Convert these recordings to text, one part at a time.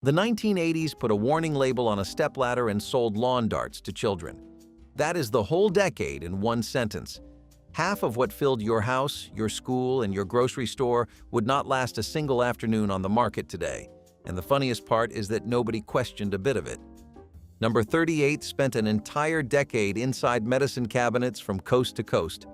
The 1980s put a warning label on a stepladder and sold lawn darts to children. That is the whole decade in one sentence. Half of what filled your house, your school, and your grocery store would not last a single afternoon on the market today. And the funniest part is that nobody questioned a bit of it. Number 38 spent an entire decade inside medicine cabinets from coast to coast.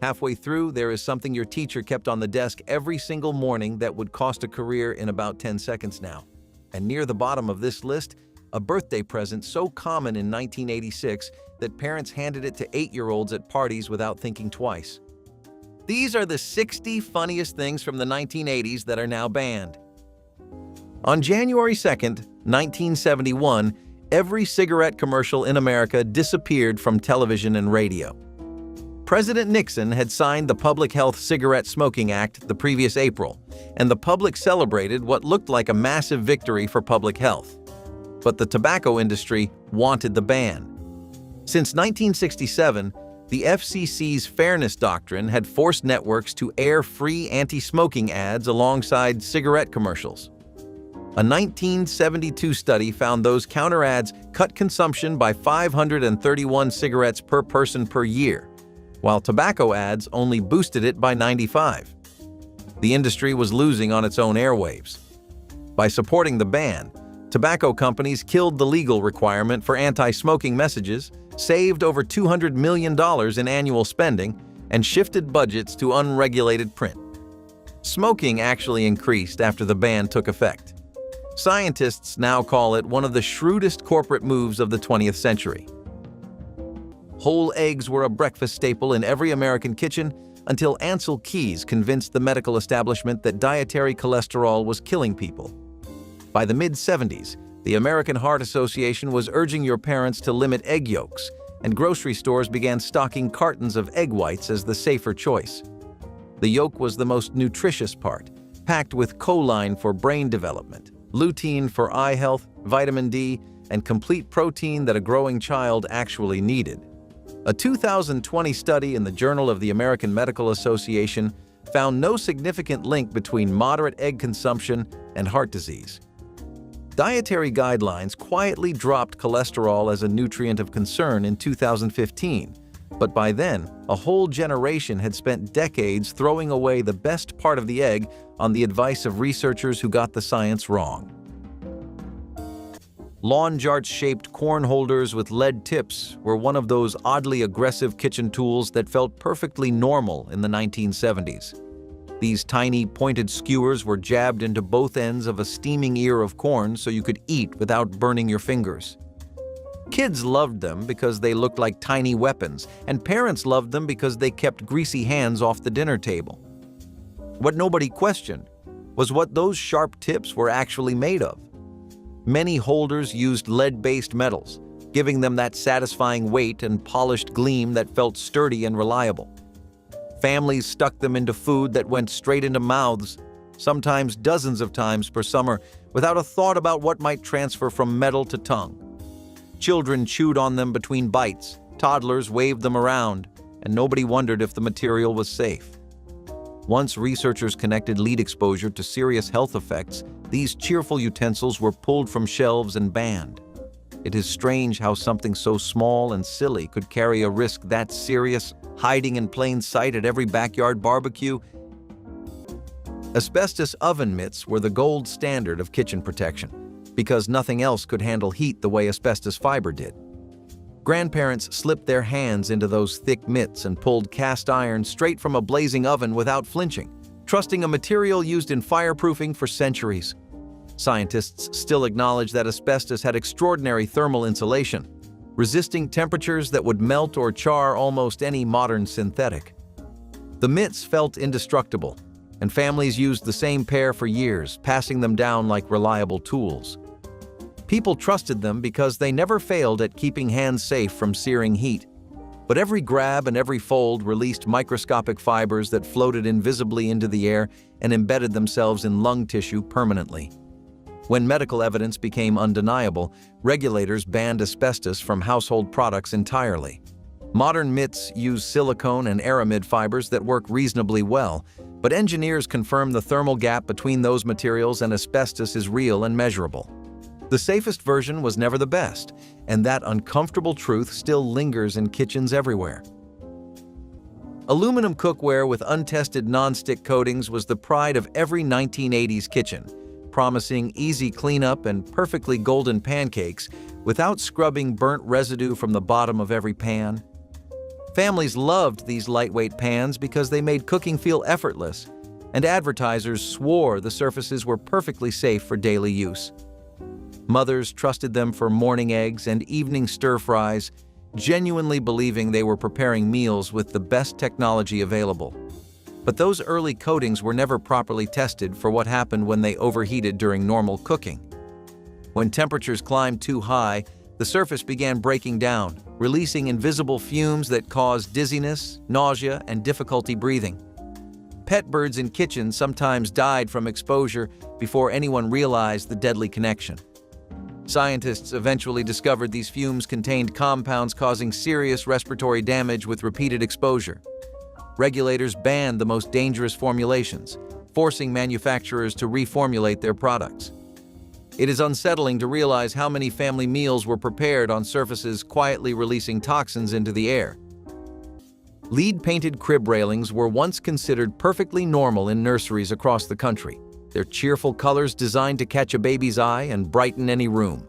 Halfway through, there is something your teacher kept on the desk every single morning that would cost a career in about 10 seconds now. And near the bottom of this list, a birthday present so common in 1986 that parents handed it to 8-year-olds at parties without thinking twice. These are the 60 funniest things from the 1980s that are now banned. On January 2nd, 1971, every cigarette commercial in America disappeared from television and radio. President Nixon had signed the Public Health Cigarette Smoking Act the previous April, and the public celebrated what looked like a massive victory for public health. But the tobacco industry wanted the ban. Since 1967, the FCC's Fairness Doctrine had forced networks to air free anti-smoking ads alongside cigarette commercials. A 1972 study found those counter ads cut consumption by 531 cigarettes per person per year, while tobacco ads only boosted it by 95. The industry was losing on its own airwaves. By supporting the ban, tobacco companies killed the legal requirement for anti-smoking messages, saved over $200 million in annual spending, and shifted budgets to unregulated print. Smoking actually increased after the ban took effect. Scientists now call it one of the shrewdest corporate moves of the 20th century. Whole eggs were a breakfast staple in every American kitchen until Ancel Keys convinced the medical establishment that dietary cholesterol was killing people. By the mid-70s, the American Heart Association was urging your parents to limit egg yolks, and grocery stores began stocking cartons of egg whites as the safer choice. The yolk was the most nutritious part, packed with choline for brain development, lutein for eye health, vitamin D, and complete protein that a growing child actually needed. A 2020 study in the Journal of the American Medical Association found no significant link between moderate egg consumption and heart disease. Dietary guidelines quietly dropped cholesterol as a nutrient of concern in 2015, but by then, a whole generation had spent decades throwing away the best part of the egg on the advice of researchers who got the science wrong. Lawn jar-shaped corn holders with lead tips were one of those oddly aggressive kitchen tools that felt perfectly normal in the 1970s. These tiny, pointed skewers were jabbed into both ends of a steaming ear of corn so you could eat without burning your fingers. Kids loved them because they looked like tiny weapons, and parents loved them because they kept greasy hands off the dinner table. What nobody questioned was what those sharp tips were actually made of. Many holders used lead-based metals, giving them that satisfying weight and polished gleam that felt sturdy and reliable. Families stuck them into food that went straight into mouths, sometimes dozens of times per summer, without a thought about what might transfer from metal to tongue. Children chewed on them between bites, toddlers waved them around, and nobody wondered if the material was safe. Once researchers connected lead exposure to serious health effects, these cheerful utensils were pulled from shelves and banned. It is strange how something so small and silly could carry a risk that serious, hiding in plain sight at every backyard barbecue. Asbestos oven mitts were the gold standard of kitchen protection, because nothing else could handle heat the way asbestos fiber did. Grandparents slipped their hands into those thick mitts and pulled cast iron straight from a blazing oven without flinching, trusting a material used in fireproofing for centuries. Scientists still acknowledge that asbestos had extraordinary thermal insulation, resisting temperatures that would melt or char almost any modern synthetic. The mitts felt indestructible, and families used the same pair for years, passing them down like reliable tools. People trusted them because they never failed at keeping hands safe from searing heat. But every grab and every fold released microscopic fibers that floated invisibly into the air and embedded themselves in lung tissue permanently. When medical evidence became undeniable, regulators banned asbestos from household products entirely. Modern mitts use silicone and aramid fibers that work reasonably well, but engineers confirm the thermal gap between those materials and asbestos is real and measurable. The safest version was never the best, and that uncomfortable truth still lingers in kitchens everywhere. Aluminum cookware with untested non-stick coatings was the pride of every 1980s kitchen, promising easy cleanup and perfectly golden pancakes without scrubbing burnt residue from the bottom of every pan. Families loved these lightweight pans because they made cooking feel effortless, and advertisers swore the surfaces were perfectly safe for daily use. Mothers trusted them for morning eggs and evening stir-fries, genuinely believing they were preparing meals with the best technology available. But those early coatings were never properly tested for what happened when they overheated during normal cooking. When temperatures climbed too high, the surface began breaking down, releasing invisible fumes that caused dizziness, nausea, and difficulty breathing. Pet birds in kitchens sometimes died from exposure before anyone realized the deadly connection. Scientists eventually discovered these fumes contained compounds causing serious respiratory damage with repeated exposure. Regulators banned the most dangerous formulations, forcing manufacturers to reformulate their products. It is unsettling to realize how many family meals were prepared on surfaces quietly releasing toxins into the air. Lead-painted crib railings were once considered perfectly normal in nurseries across the country, their cheerful colors designed to catch a baby's eye and brighten any room.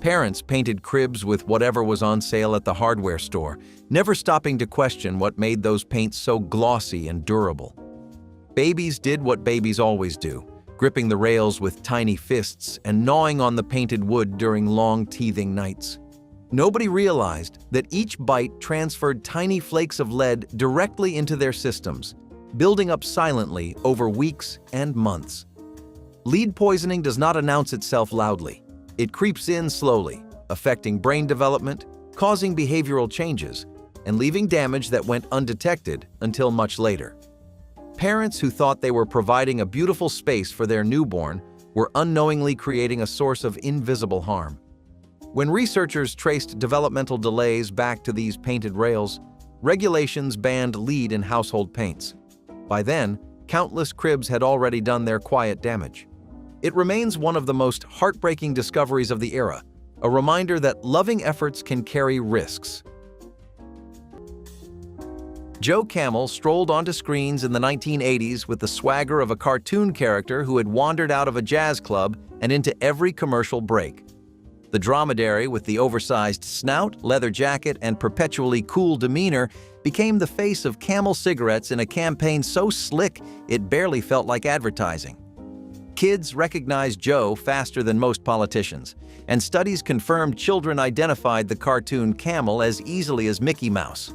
Parents painted cribs with whatever was on sale at the hardware store, never stopping to question what made those paints so glossy and durable. Babies did what babies always do, gripping the rails with tiny fists and gnawing on the painted wood during long teething nights. Nobody realized that each bite transferred tiny flakes of lead directly into their systems, building up silently over weeks and months. Lead poisoning does not announce itself loudly. It creeps in slowly, affecting brain development, causing behavioral changes, and leaving damage that went undetected until much later. Parents who thought they were providing a beautiful space for their newborn were unknowingly creating a source of invisible harm. When researchers traced developmental delays back to these painted rails, regulations banned lead in household paints. By then, countless cribs had already done their quiet damage. It remains one of the most heartbreaking discoveries of the era, a reminder that loving efforts can carry risks. Joe Camel strolled onto screens in the 1980s with the swagger of a cartoon character who had wandered out of a jazz club and into every commercial break. The dromedary with the oversized snout, leather jacket, and perpetually cool demeanor became the face of Camel cigarettes in a campaign so slick it barely felt like advertising. Kids recognized Joe faster than most politicians, and studies confirmed children identified the cartoon Camel as easily as Mickey Mouse.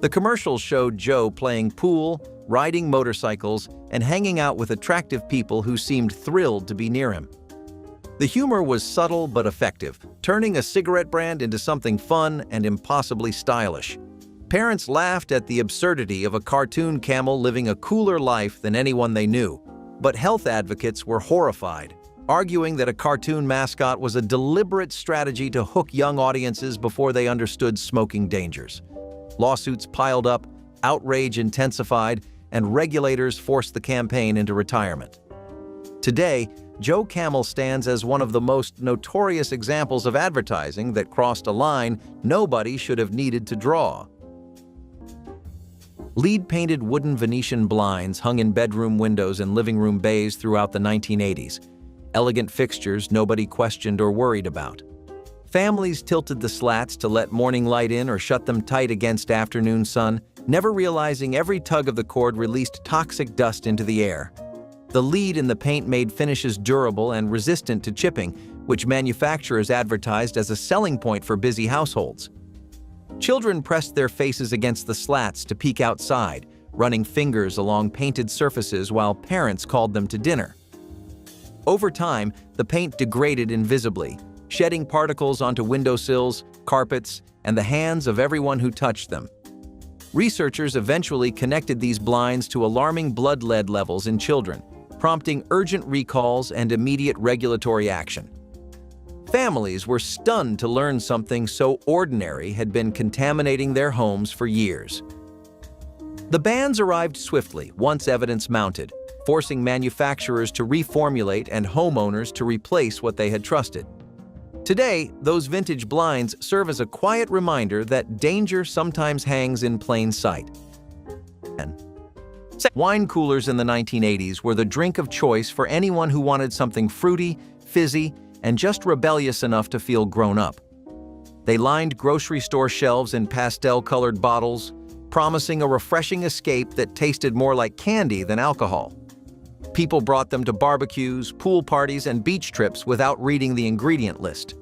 The commercials showed Joe playing pool, riding motorcycles, and hanging out with attractive people who seemed thrilled to be near him. The humor was subtle but effective, turning a cigarette brand into something fun and impossibly stylish. Parents laughed at the absurdity of a cartoon camel living a cooler life than anyone they knew, but health advocates were horrified, arguing that a cartoon mascot was a deliberate strategy to hook young audiences before they understood smoking dangers. Lawsuits piled up, outrage intensified, and regulators forced the campaign into retirement. Today, Joe Camel stands as one of the most notorious examples of advertising that crossed a line nobody should have needed to draw. Lead-painted wooden Venetian blinds hung in bedroom windows and living room bays throughout the 1980s, elegant fixtures nobody questioned or worried about. Families tilted the slats to let morning light in or shut them tight against afternoon sun, never realizing every tug of the cord released toxic dust into the air. The lead in the paint made finishes durable and resistant to chipping, which manufacturers advertised as a selling point for busy households. Children pressed their faces against the slats to peek outside, running fingers along painted surfaces while parents called them to dinner. Over time, the paint degraded invisibly, shedding particles onto windowsills, carpets, and the hands of everyone who touched them. Researchers eventually connected these blinds to alarming blood lead levels in children, prompting urgent recalls and immediate regulatory action. Families were stunned to learn something so ordinary had been contaminating their homes for years. The bans arrived swiftly once evidence mounted, forcing manufacturers to reformulate and homeowners to replace what they had trusted. Today, those vintage blinds serve as a quiet reminder that danger sometimes hangs in plain sight. Wine coolers in the 1980s were the drink of choice for anyone who wanted something fruity, fizzy, and just rebellious enough to feel grown up. They lined grocery store shelves in pastel-colored bottles, promising a refreshing escape that tasted more like candy than alcohol. People brought them to barbecues, pool parties, and beach trips without reading the ingredient list.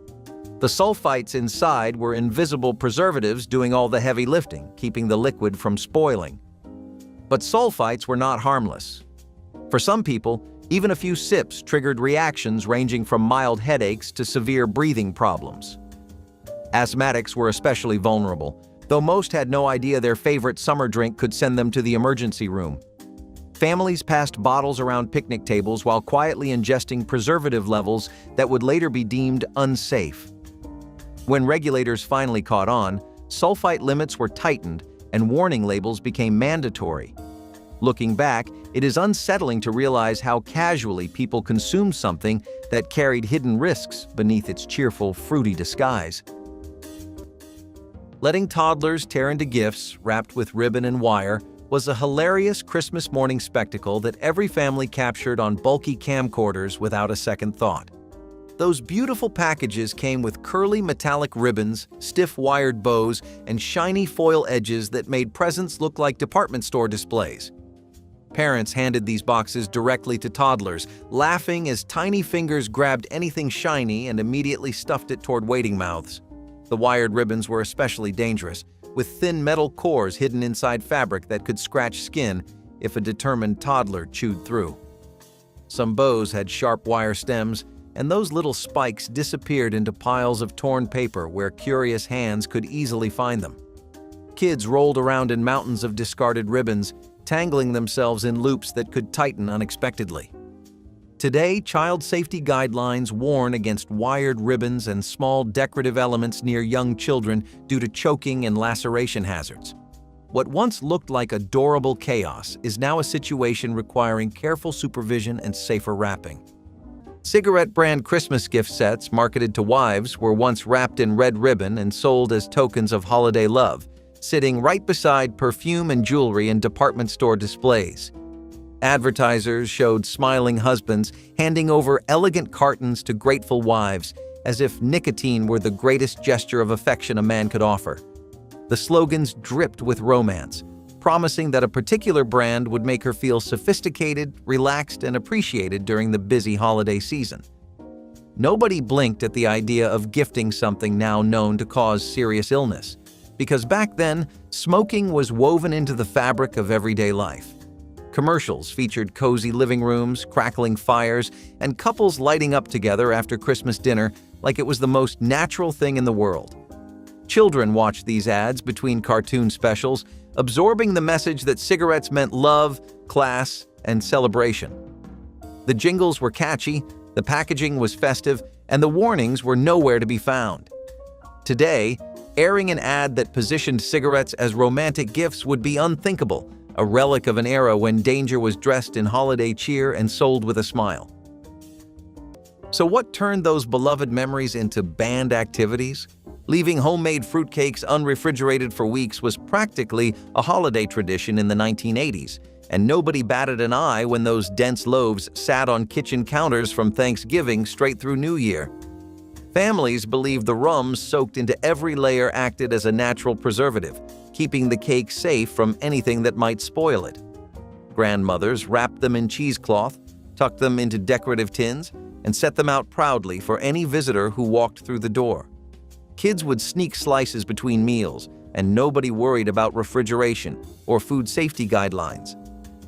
The sulfites inside were invisible preservatives doing all the heavy lifting, keeping the liquid from spoiling. But sulfites were not harmless. For some people, even a few sips triggered reactions ranging from mild headaches to severe breathing problems. Asthmatics were especially vulnerable, though most had no idea their favorite summer drink could send them to the emergency room. Families passed bottles around picnic tables while quietly ingesting preservative levels that would later be deemed unsafe. When regulators finally caught on, sulfite limits were tightened and warning labels became mandatory. Looking back, it is unsettling to realize how casually people consumed something that carried hidden risks beneath its cheerful, fruity disguise. Letting toddlers tear into gifts wrapped with ribbon and wire was a hilarious Christmas morning spectacle that every family captured on bulky camcorders without a second thought. Those beautiful packages came with curly metallic ribbons, stiff wired bows, and shiny foil edges that made presents look like department store displays. Parents handed these boxes directly to toddlers, laughing as tiny fingers grabbed anything shiny and immediately stuffed it toward waiting mouths. The wired ribbons were especially dangerous, with thin metal cores hidden inside fabric that could scratch skin if a determined toddler chewed through. Some bows had sharp wire stems, and those little spikes disappeared into piles of torn paper where curious hands could easily find them. Kids rolled around in mountains of discarded ribbons, tangling themselves in loops that could tighten unexpectedly. Today, child safety guidelines warn against wired ribbons and small decorative elements near young children due to choking and laceration hazards. What once looked like adorable chaos is now a situation requiring careful supervision and safer wrapping. Cigarette brand Christmas gift sets marketed to wives were once wrapped in red ribbon and sold as tokens of holiday love, sitting right beside perfume and jewelry in department store displays. Advertisers showed smiling husbands handing over elegant cartons to grateful wives, as if nicotine were the greatest gesture of affection a man could offer. The slogans dripped with romance, promising that a particular brand would make her feel sophisticated, relaxed, and appreciated during the busy holiday season. Nobody blinked at the idea of gifting something now known to cause serious illness, because back then, smoking was woven into the fabric of everyday life. Commercials featured cozy living rooms, crackling fires, and couples lighting up together after Christmas dinner like it was the most natural thing in the world. Children watched these ads between cartoon specials, absorbing the message that cigarettes meant love, class, and celebration. The jingles were catchy, the packaging was festive, and the warnings were nowhere to be found. Today, airing an ad that positioned cigarettes as romantic gifts would be unthinkable, a relic of an era when danger was dressed in holiday cheer and sold with a smile. So what turned those beloved memories into banned activities? Leaving homemade fruitcakes unrefrigerated for weeks was practically a holiday tradition in the 1980s, and nobody batted an eye when those dense loaves sat on kitchen counters from Thanksgiving straight through New Year. Families believed the rums soaked into every layer acted as a natural preservative, keeping the cake safe from anything that might spoil it. Grandmothers wrapped them in cheesecloth, tucked them into decorative tins, and set them out proudly for any visitor who walked through the door. Kids would sneak slices between meals, and nobody worried about refrigeration or food safety guidelines.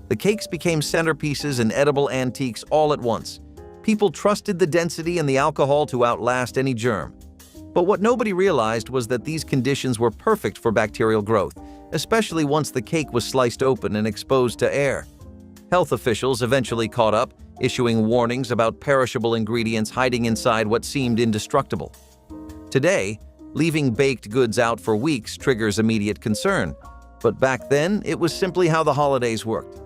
The cakes became centerpieces and edible antiques all at once. People trusted the density and the alcohol to outlast any germ. But what nobody realized was that these conditions were perfect for bacterial growth, especially once the cake was sliced open and exposed to air. Health officials eventually caught up, issuing warnings about perishable ingredients hiding inside what seemed indestructible. Today, leaving baked goods out for weeks triggers immediate concern, but back then it was simply how the holidays worked.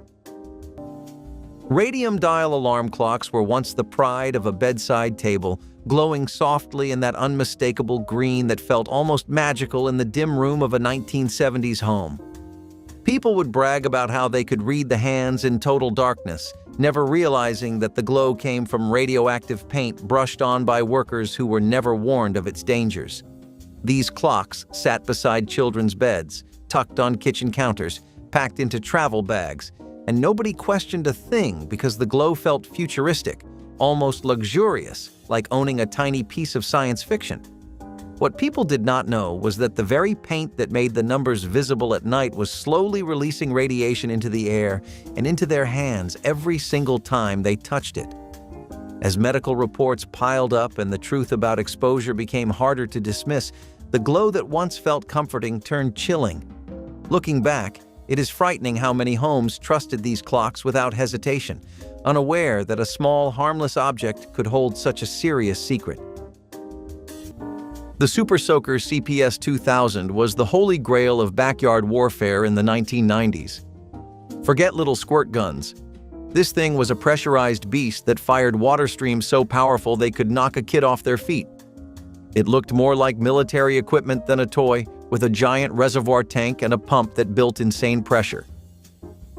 Radium dial alarm clocks were once the pride of a bedside table glowing softly in that unmistakable green that felt almost magical in the dim room of a 1970s home. People would brag about how they could read the hands in total darkness, never realizing that the glow came from radioactive paint brushed on by workers who were never warned of its dangers. These clocks sat beside children's beds, tucked on kitchen counters, packed into travel bags, and nobody questioned a thing because the glow felt futuristic, almost luxurious, like owning a tiny piece of science fiction. What people did not know was that the very paint that made the numbers visible at night was slowly releasing radiation into the air and into their hands every single time they touched it. As medical reports piled up and the truth about exposure became harder to dismiss, the glow that once felt comforting turned chilling. Looking back, it is frightening how many homes trusted these clocks without hesitation, unaware that a small, harmless object could hold such a serious secret. The Super Soaker CPS 2000 was the holy grail of backyard warfare in the 1990s. Forget little squirt guns. This thing was a pressurized beast that fired water streams so powerful they could knock a kid off their feet. It looked more like military equipment than a toy, with a giant reservoir tank and a pump that built insane pressure.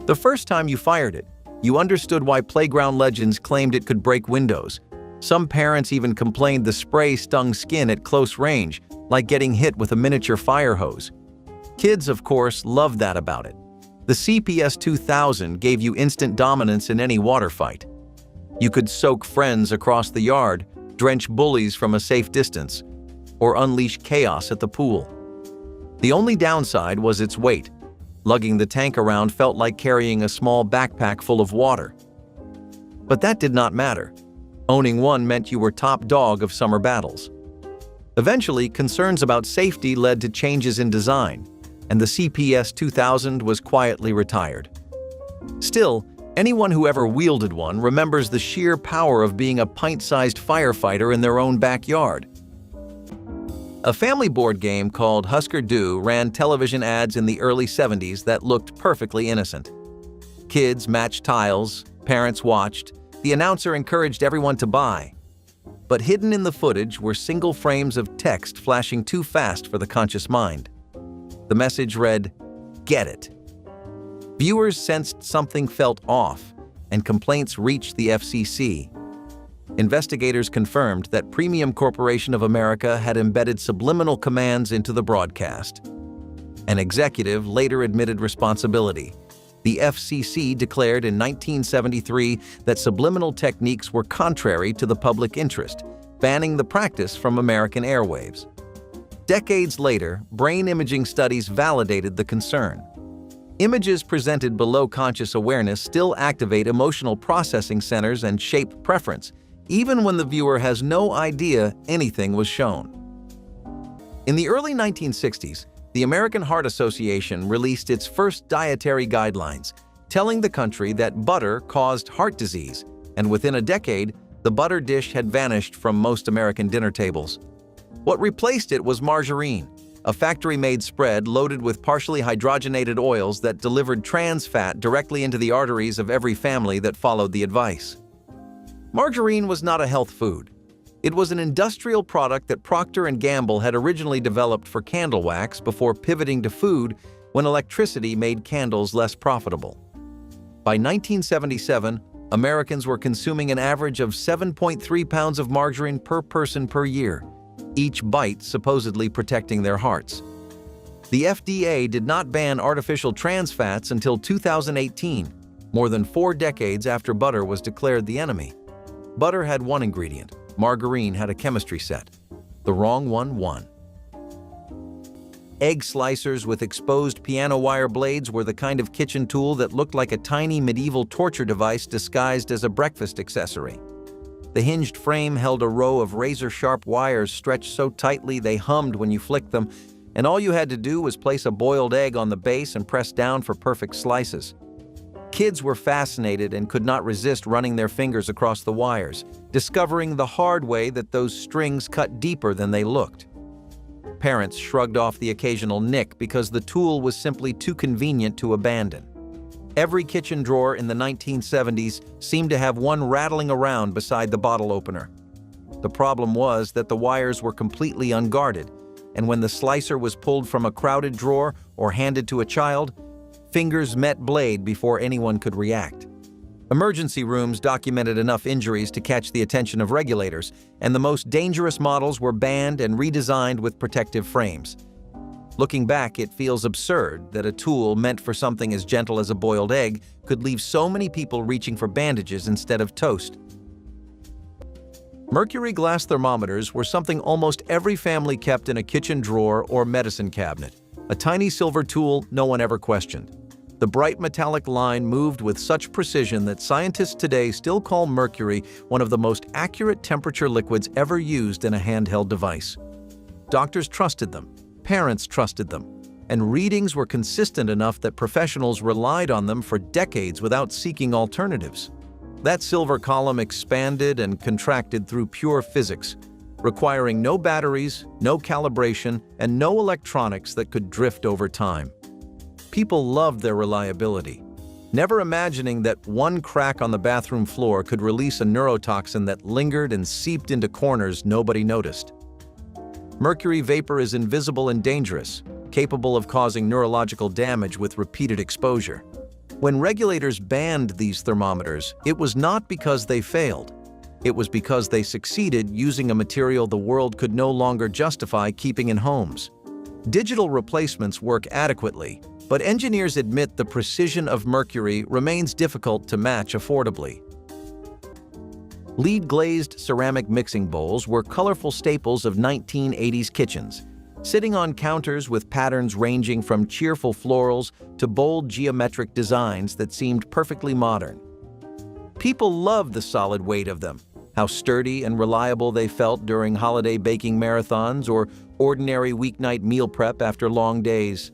The first time you fired it, you understood why playground legends claimed it could break windows. Some parents even complained the spray stung skin at close range, like getting hit with a miniature fire hose. Kids, of course, loved that about it. The CPS 2000 gave you instant dominance in any water fight. You could soak friends across the yard, drench bullies from a safe distance, or unleash chaos at the pool. The only downside was its weight. Lugging the tank around felt like carrying a small backpack full of water. But that did not matter. Owning one meant you were top dog of summer battles. Eventually, concerns about safety led to changes in design, and the CPS 2000 was quietly retired. Still, anyone who ever wielded one remembers the sheer power of being a pint-sized firefighter in their own backyard. A family board game called Husker Du ran television ads in the early 70s that looked perfectly innocent. Kids matched tiles, parents watched, the announcer encouraged everyone to buy. But hidden in the footage were single frames of text flashing too fast for the conscious mind. The message read, "Get it." Viewers sensed something felt off, and complaints reached the FCC. Investigators confirmed that Premium Corporation of America had embedded subliminal commands into the broadcast. An executive later admitted responsibility. The FCC declared in 1973 that subliminal techniques were contrary to the public interest, banning the practice from American airwaves. Decades later, brain imaging studies validated the concern. Images presented below conscious awareness still activate emotional processing centers and shape preference, even when the viewer has no idea anything was shown. In the early 1960s, the American Heart Association released its first dietary guidelines, telling the country that butter caused heart disease, and within a decade, the butter dish had vanished from most American dinner tables. What replaced it was margarine, a factory-made spread loaded with partially hydrogenated oils that delivered trans fat directly into the arteries of every family that followed the advice. Margarine was not a health food. It was an industrial product that Procter & Gamble had originally developed for candle wax before pivoting to food when electricity made candles less profitable. By 1977, Americans were consuming an average of 7.3 pounds of margarine per person per year, each bite supposedly protecting their hearts. The FDA did not ban artificial trans fats until 2018, more than 4 decades after butter was declared the enemy. Butter had one ingredient. Margarine had a chemistry set. The wrong one won. Egg slicers with exposed piano wire blades were the kind of kitchen tool that looked like a tiny medieval torture device disguised as a breakfast accessory. The hinged frame held a row of razor-sharp wires stretched so tightly they hummed when you flicked them, and all you had to do was place a boiled egg on the base and press down for perfect slices. Kids were fascinated and could not resist running their fingers across the wires, discovering the hard way that those strings cut deeper than they looked. Parents shrugged off the occasional nick because the tool was simply too convenient to abandon. Every kitchen drawer in the 1970s seemed to have one rattling around beside the bottle opener. The problem was that the wires were completely unguarded, and when the slicer was pulled from a crowded drawer or handed to a child, fingers met blade before anyone could react. Emergency rooms documented enough injuries to catch the attention of regulators, and the most dangerous models were banned and redesigned with protective frames. Looking back, it feels absurd that a tool meant for something as gentle as a boiled egg could leave so many people reaching for bandages instead of toast. Mercury glass thermometers were something almost every family kept in a kitchen drawer or medicine cabinet, a tiny silver tool no one ever questioned. The bright metallic line moved with such precision that scientists today still call mercury one of the most accurate temperature liquids ever used in a handheld device. Doctors trusted them, parents trusted them, and readings were consistent enough that professionals relied on them for decades without seeking alternatives. That silver column expanded and contracted through pure physics, requiring no batteries, no calibration, and no electronics that could drift over time. People loved their reliability, never imagining that one crack on the bathroom floor could release a neurotoxin that lingered and seeped into corners nobody noticed. Mercury vapor is invisible and dangerous, capable of causing neurological damage with repeated exposure. When regulators banned these thermometers, it was not because they failed. It was because they succeeded using a material the world could no longer justify keeping in homes. Digital replacements work adequately, but engineers admit the precision of mercury remains difficult to match affordably. Lead-glazed ceramic mixing bowls were colorful staples of 1980s kitchens, sitting on counters with patterns ranging from cheerful florals to bold geometric designs that seemed perfectly modern. People loved the solid weight of them, how sturdy and reliable they felt during holiday baking marathons or ordinary weeknight meal prep after long days.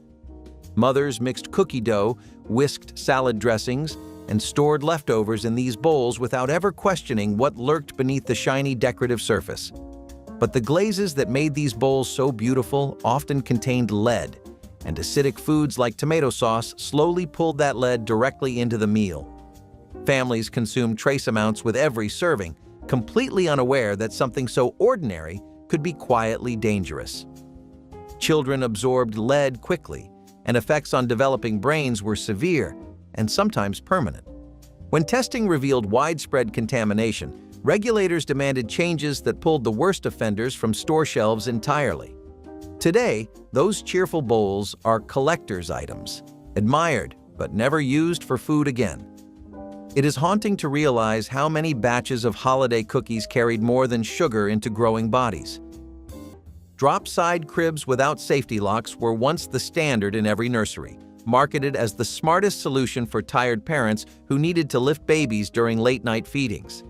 Mothers mixed cookie dough, whisked salad dressings, and stored leftovers in these bowls without ever questioning what lurked beneath the shiny decorative surface. But the glazes that made these bowls so beautiful often contained lead, and acidic foods like tomato sauce slowly pulled that lead directly into the meal. Families consumed trace amounts with every serving, completely unaware that something so ordinary could be quietly dangerous. Children absorbed lead quickly, and effects on developing brains were severe and sometimes permanent. When testing revealed widespread contamination, regulators demanded changes that pulled the worst offenders from store shelves entirely. Today, those cheerful bowls are collector's items, admired but never used for food again. It is haunting to realize how many batches of holiday cookies carried more than sugar into growing bodies. Drop-side cribs without safety locks were once the standard in every nursery, marketed as the smartest solution for tired parents who needed to lift babies during late-night feedings.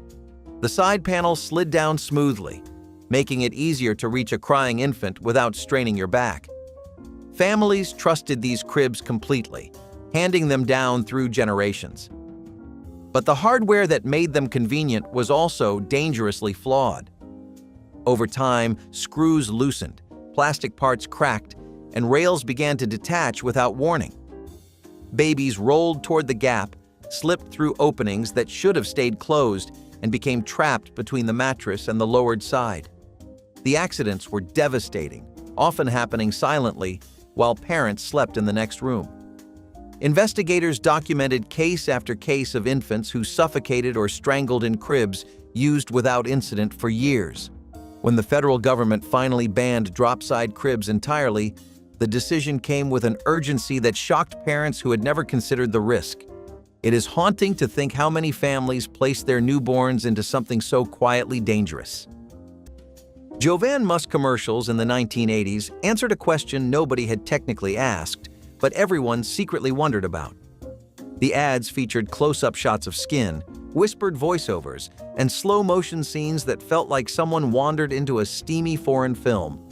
The side panel slid down smoothly, making it easier to reach a crying infant without straining your back. Families trusted these cribs completely, handing them down through generations. But the hardware that made them convenient was also dangerously flawed. Over time, screws loosened, plastic parts cracked, and rails began to detach without warning. Babies rolled toward the gap, slipped through openings that should have stayed closed, and became trapped between the mattress and the lowered side. The accidents were devastating, often happening silently while parents slept in the next room. Investigators documented case after case of infants who suffocated or strangled in cribs used without incident for years. When the federal government finally banned drop-side cribs entirely, the decision came with an urgency that shocked parents who had never considered the risk. It is haunting to think how many families placed their newborns into something so quietly dangerous. Jovan Musk commercials in the 1980s answered a question nobody had technically asked, but everyone secretly wondered about. The ads featured close-up shots of skin, whispered voiceovers, and slow-motion scenes that felt like someone wandered into a steamy foreign film.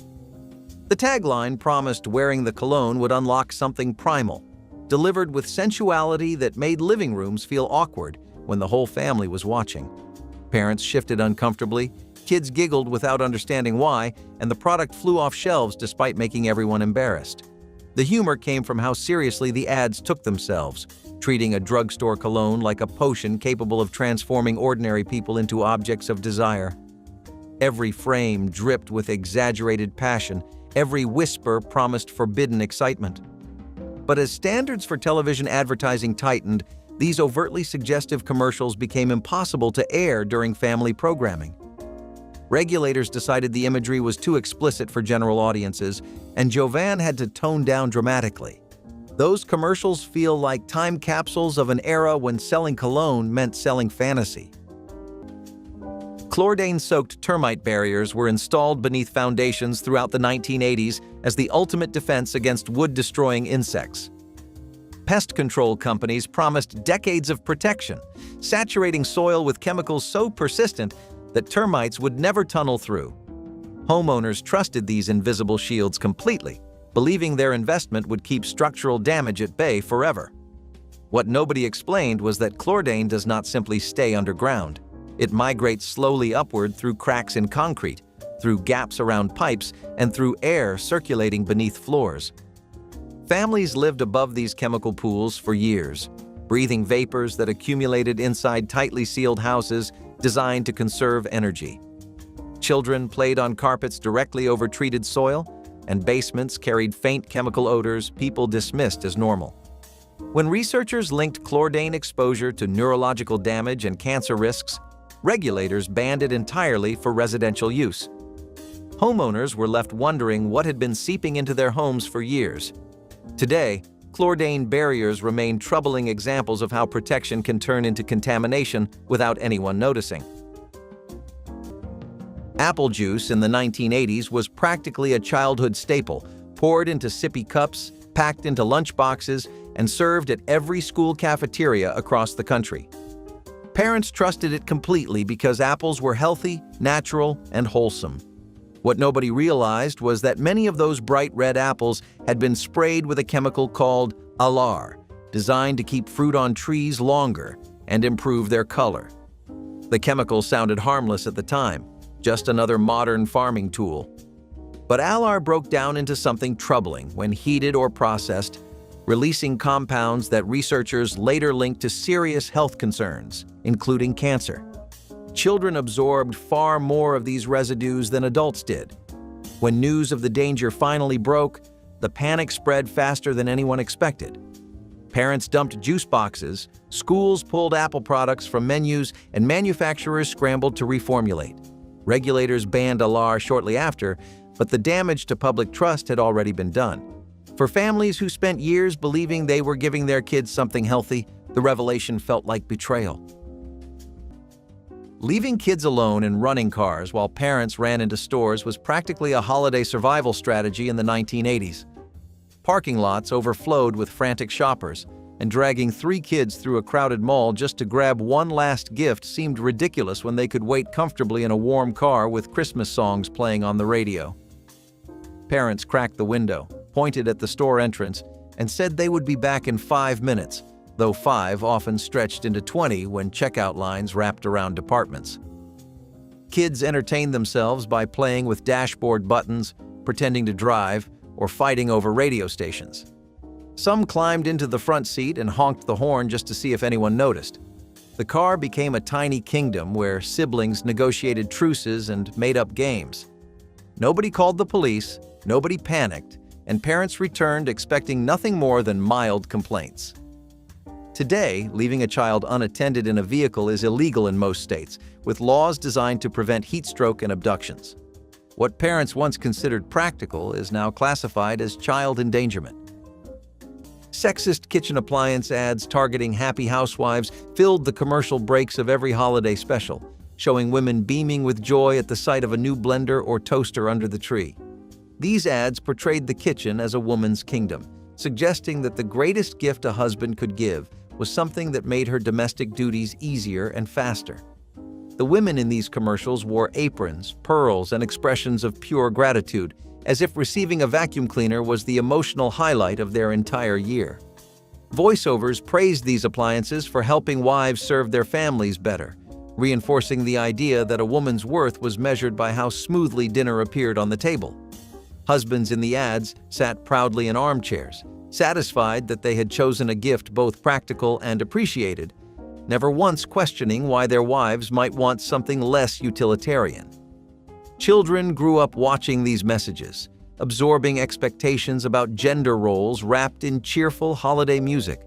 The tagline promised wearing the cologne would unlock something primal, delivered with sensuality that made living rooms feel awkward when the whole family was watching. Parents shifted uncomfortably, kids giggled without understanding why, and the product flew off shelves despite making everyone embarrassed. The humor came from how seriously the ads took themselves, treating a drugstore cologne like a potion capable of transforming ordinary people into objects of desire. Every frame dripped with exaggerated passion, every whisper promised forbidden excitement. But as standards for television advertising tightened, these overtly suggestive commercials became impossible to air during family programming. Regulators decided the imagery was too explicit for general audiences, and Jovan had to tone down dramatically. Those commercials feel like time capsules of an era when selling cologne meant selling fantasy. Chlordane-soaked termite barriers were installed beneath foundations throughout the 1980s as the ultimate defense against wood-destroying insects. Pest control companies promised decades of protection, saturating soil with chemicals so persistent that termites would never tunnel through. Homeowners trusted these invisible shields completely, believing their investment would keep structural damage at bay forever. What nobody explained was that chlordane does not simply stay underground. It migrates slowly upward through cracks in concrete, through gaps around pipes, and through air circulating beneath floors. Families lived above these chemical pools for years, breathing vapors that accumulated inside tightly sealed houses designed to conserve energy. Children played on carpets directly over treated soil, and basements carried faint chemical odors people dismissed as normal. When researchers linked chlordane exposure to neurological damage and cancer risks, regulators banned it entirely for residential use. Homeowners were left wondering what had been seeping into their homes for years. Today, chlordane barriers remain troubling examples of how protection can turn into contamination without anyone noticing. Apple juice in the 1980s was practically a childhood staple, poured into sippy cups, packed into lunchboxes, and served at every school cafeteria across the country. Parents trusted it completely because apples were healthy, natural, and wholesome. What nobody realized was that many of those bright red apples had been sprayed with a chemical called alar, designed to keep fruit on trees longer and improve their color. The chemical sounded harmless at the time, just another modern farming tool. But alar broke down into something troubling when heated or processed, releasing compounds that researchers later linked to serious health concerns, including cancer. Children absorbed far more of these residues than adults did. When news of the danger finally broke, the panic spread faster than anyone expected. Parents dumped juice boxes, schools pulled apple products from menus, and manufacturers scrambled to reformulate. Regulators banned alar shortly after, but the damage to public trust had already been done. For families who spent years believing they were giving their kids something healthy, the revelation felt like betrayal. Leaving kids alone in running cars while parents ran into stores was practically a holiday survival strategy in the 1980s. Parking lots overflowed with frantic shoppers, and dragging 3 kids through a crowded mall just to grab one last gift seemed ridiculous when they could wait comfortably in a warm car with Christmas songs playing on the radio. Parents cracked the window, pointed at the store entrance, and said they would be back in 5 minutes, though 5 often stretched into 20 when checkout lines wrapped around departments. Kids entertained themselves by playing with dashboard buttons, pretending to drive, or fighting over radio stations. Some climbed into the front seat and honked the horn just to see if anyone noticed. The car became a tiny kingdom where siblings negotiated truces and made up games. Nobody called the police, nobody panicked, and parents returned expecting nothing more than mild complaints. Today, leaving a child unattended in a vehicle is illegal in most states, with laws designed to prevent heat stroke and abductions. What parents once considered practical is now classified as child endangerment. Sexist kitchen appliance ads targeting happy housewives filled the commercial breaks of every holiday special, showing women beaming with joy at the sight of a new blender or toaster under the tree. These ads portrayed the kitchen as a woman's kingdom, suggesting that the greatest gift a husband could give was something that made her domestic duties easier and faster. The women in these commercials wore aprons, pearls, and expressions of pure gratitude, as if receiving a vacuum cleaner was the emotional highlight of their entire year. Voiceovers praised these appliances for helping wives serve their families better, reinforcing the idea that a woman's worth was measured by how smoothly dinner appeared on the table. Husbands in the ads sat proudly in armchairs, satisfied that they had chosen a gift both practical and appreciated, never once questioning why their wives might want something less utilitarian. Children grew up watching these messages, absorbing expectations about gender roles wrapped in cheerful holiday music.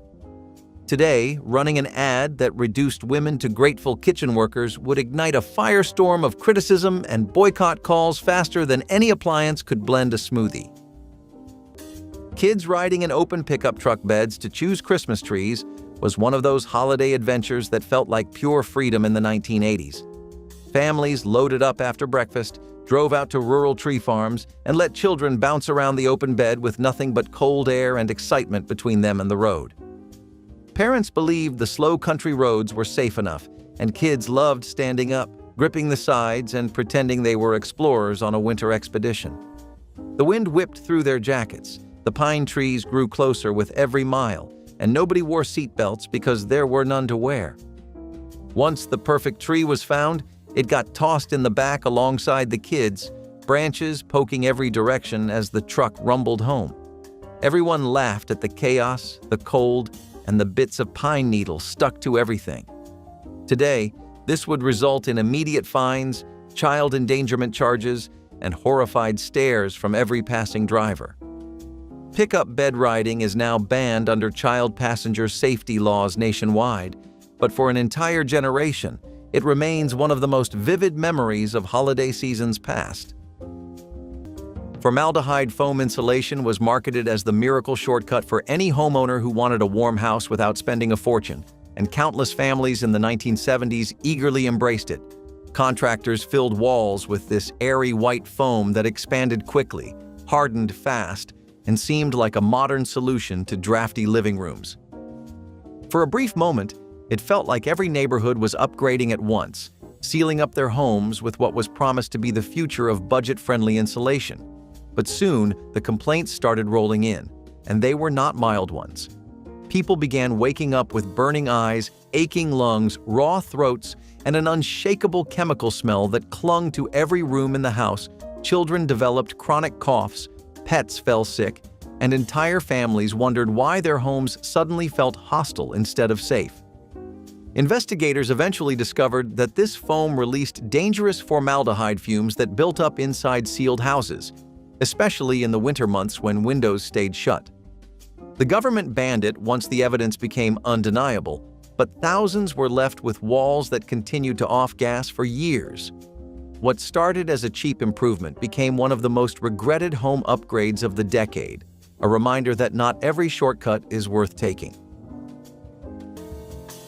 Today, running an ad that reduced women to grateful kitchen workers would ignite a firestorm of criticism and boycott calls faster than any appliance could blend a smoothie. Kids riding in open pickup truck beds to choose Christmas trees was one of those holiday adventures that felt like pure freedom in the 1980s. Families loaded up after breakfast, drove out to rural tree farms, and let children bounce around the open bed with nothing but cold air and excitement between them and the road. Parents believed the slow country roads were safe enough, and kids loved standing up, gripping the sides, and pretending they were explorers on a winter expedition. The wind whipped through their jackets, the pine trees grew closer with every mile, and nobody wore seatbelts because there were none to wear. Once the perfect tree was found, it got tossed in the back alongside the kids, branches poking every direction as the truck rumbled home. Everyone laughed at the chaos, the cold, and the bits of pine needles stuck to everything. Today, this would result in immediate fines, child endangerment charges, and horrified stares from every passing driver. Pickup bed riding is now banned under child passenger safety laws nationwide, but for an entire generation, it remains one of the most vivid memories of holiday seasons past. Formaldehyde foam insulation was marketed as the miracle shortcut for any homeowner who wanted a warm house without spending a fortune, and countless families in the 1970s eagerly embraced it. Contractors filled walls with this airy white foam that expanded quickly, hardened fast, and seemed like a modern solution to drafty living rooms. For a brief moment, it felt like every neighborhood was upgrading at once, sealing up their homes with what was promised to be the future of budget-friendly insulation. But soon, the complaints started rolling in, and they were not mild ones. People began waking up with burning eyes, aching lungs, raw throats, and an unshakable chemical smell that clung to every room in the house. Children developed chronic coughs, pets fell sick, and entire families wondered why their homes suddenly felt hostile instead of safe. Investigators eventually discovered that this foam released dangerous formaldehyde fumes that built up inside sealed houses, especially in the winter months when windows stayed shut. The government banned it once the evidence became undeniable, but thousands were left with walls that continued to off-gas for years. What started as a cheap improvement became one of the most regretted home upgrades of the decade, a reminder that not every shortcut is worth taking.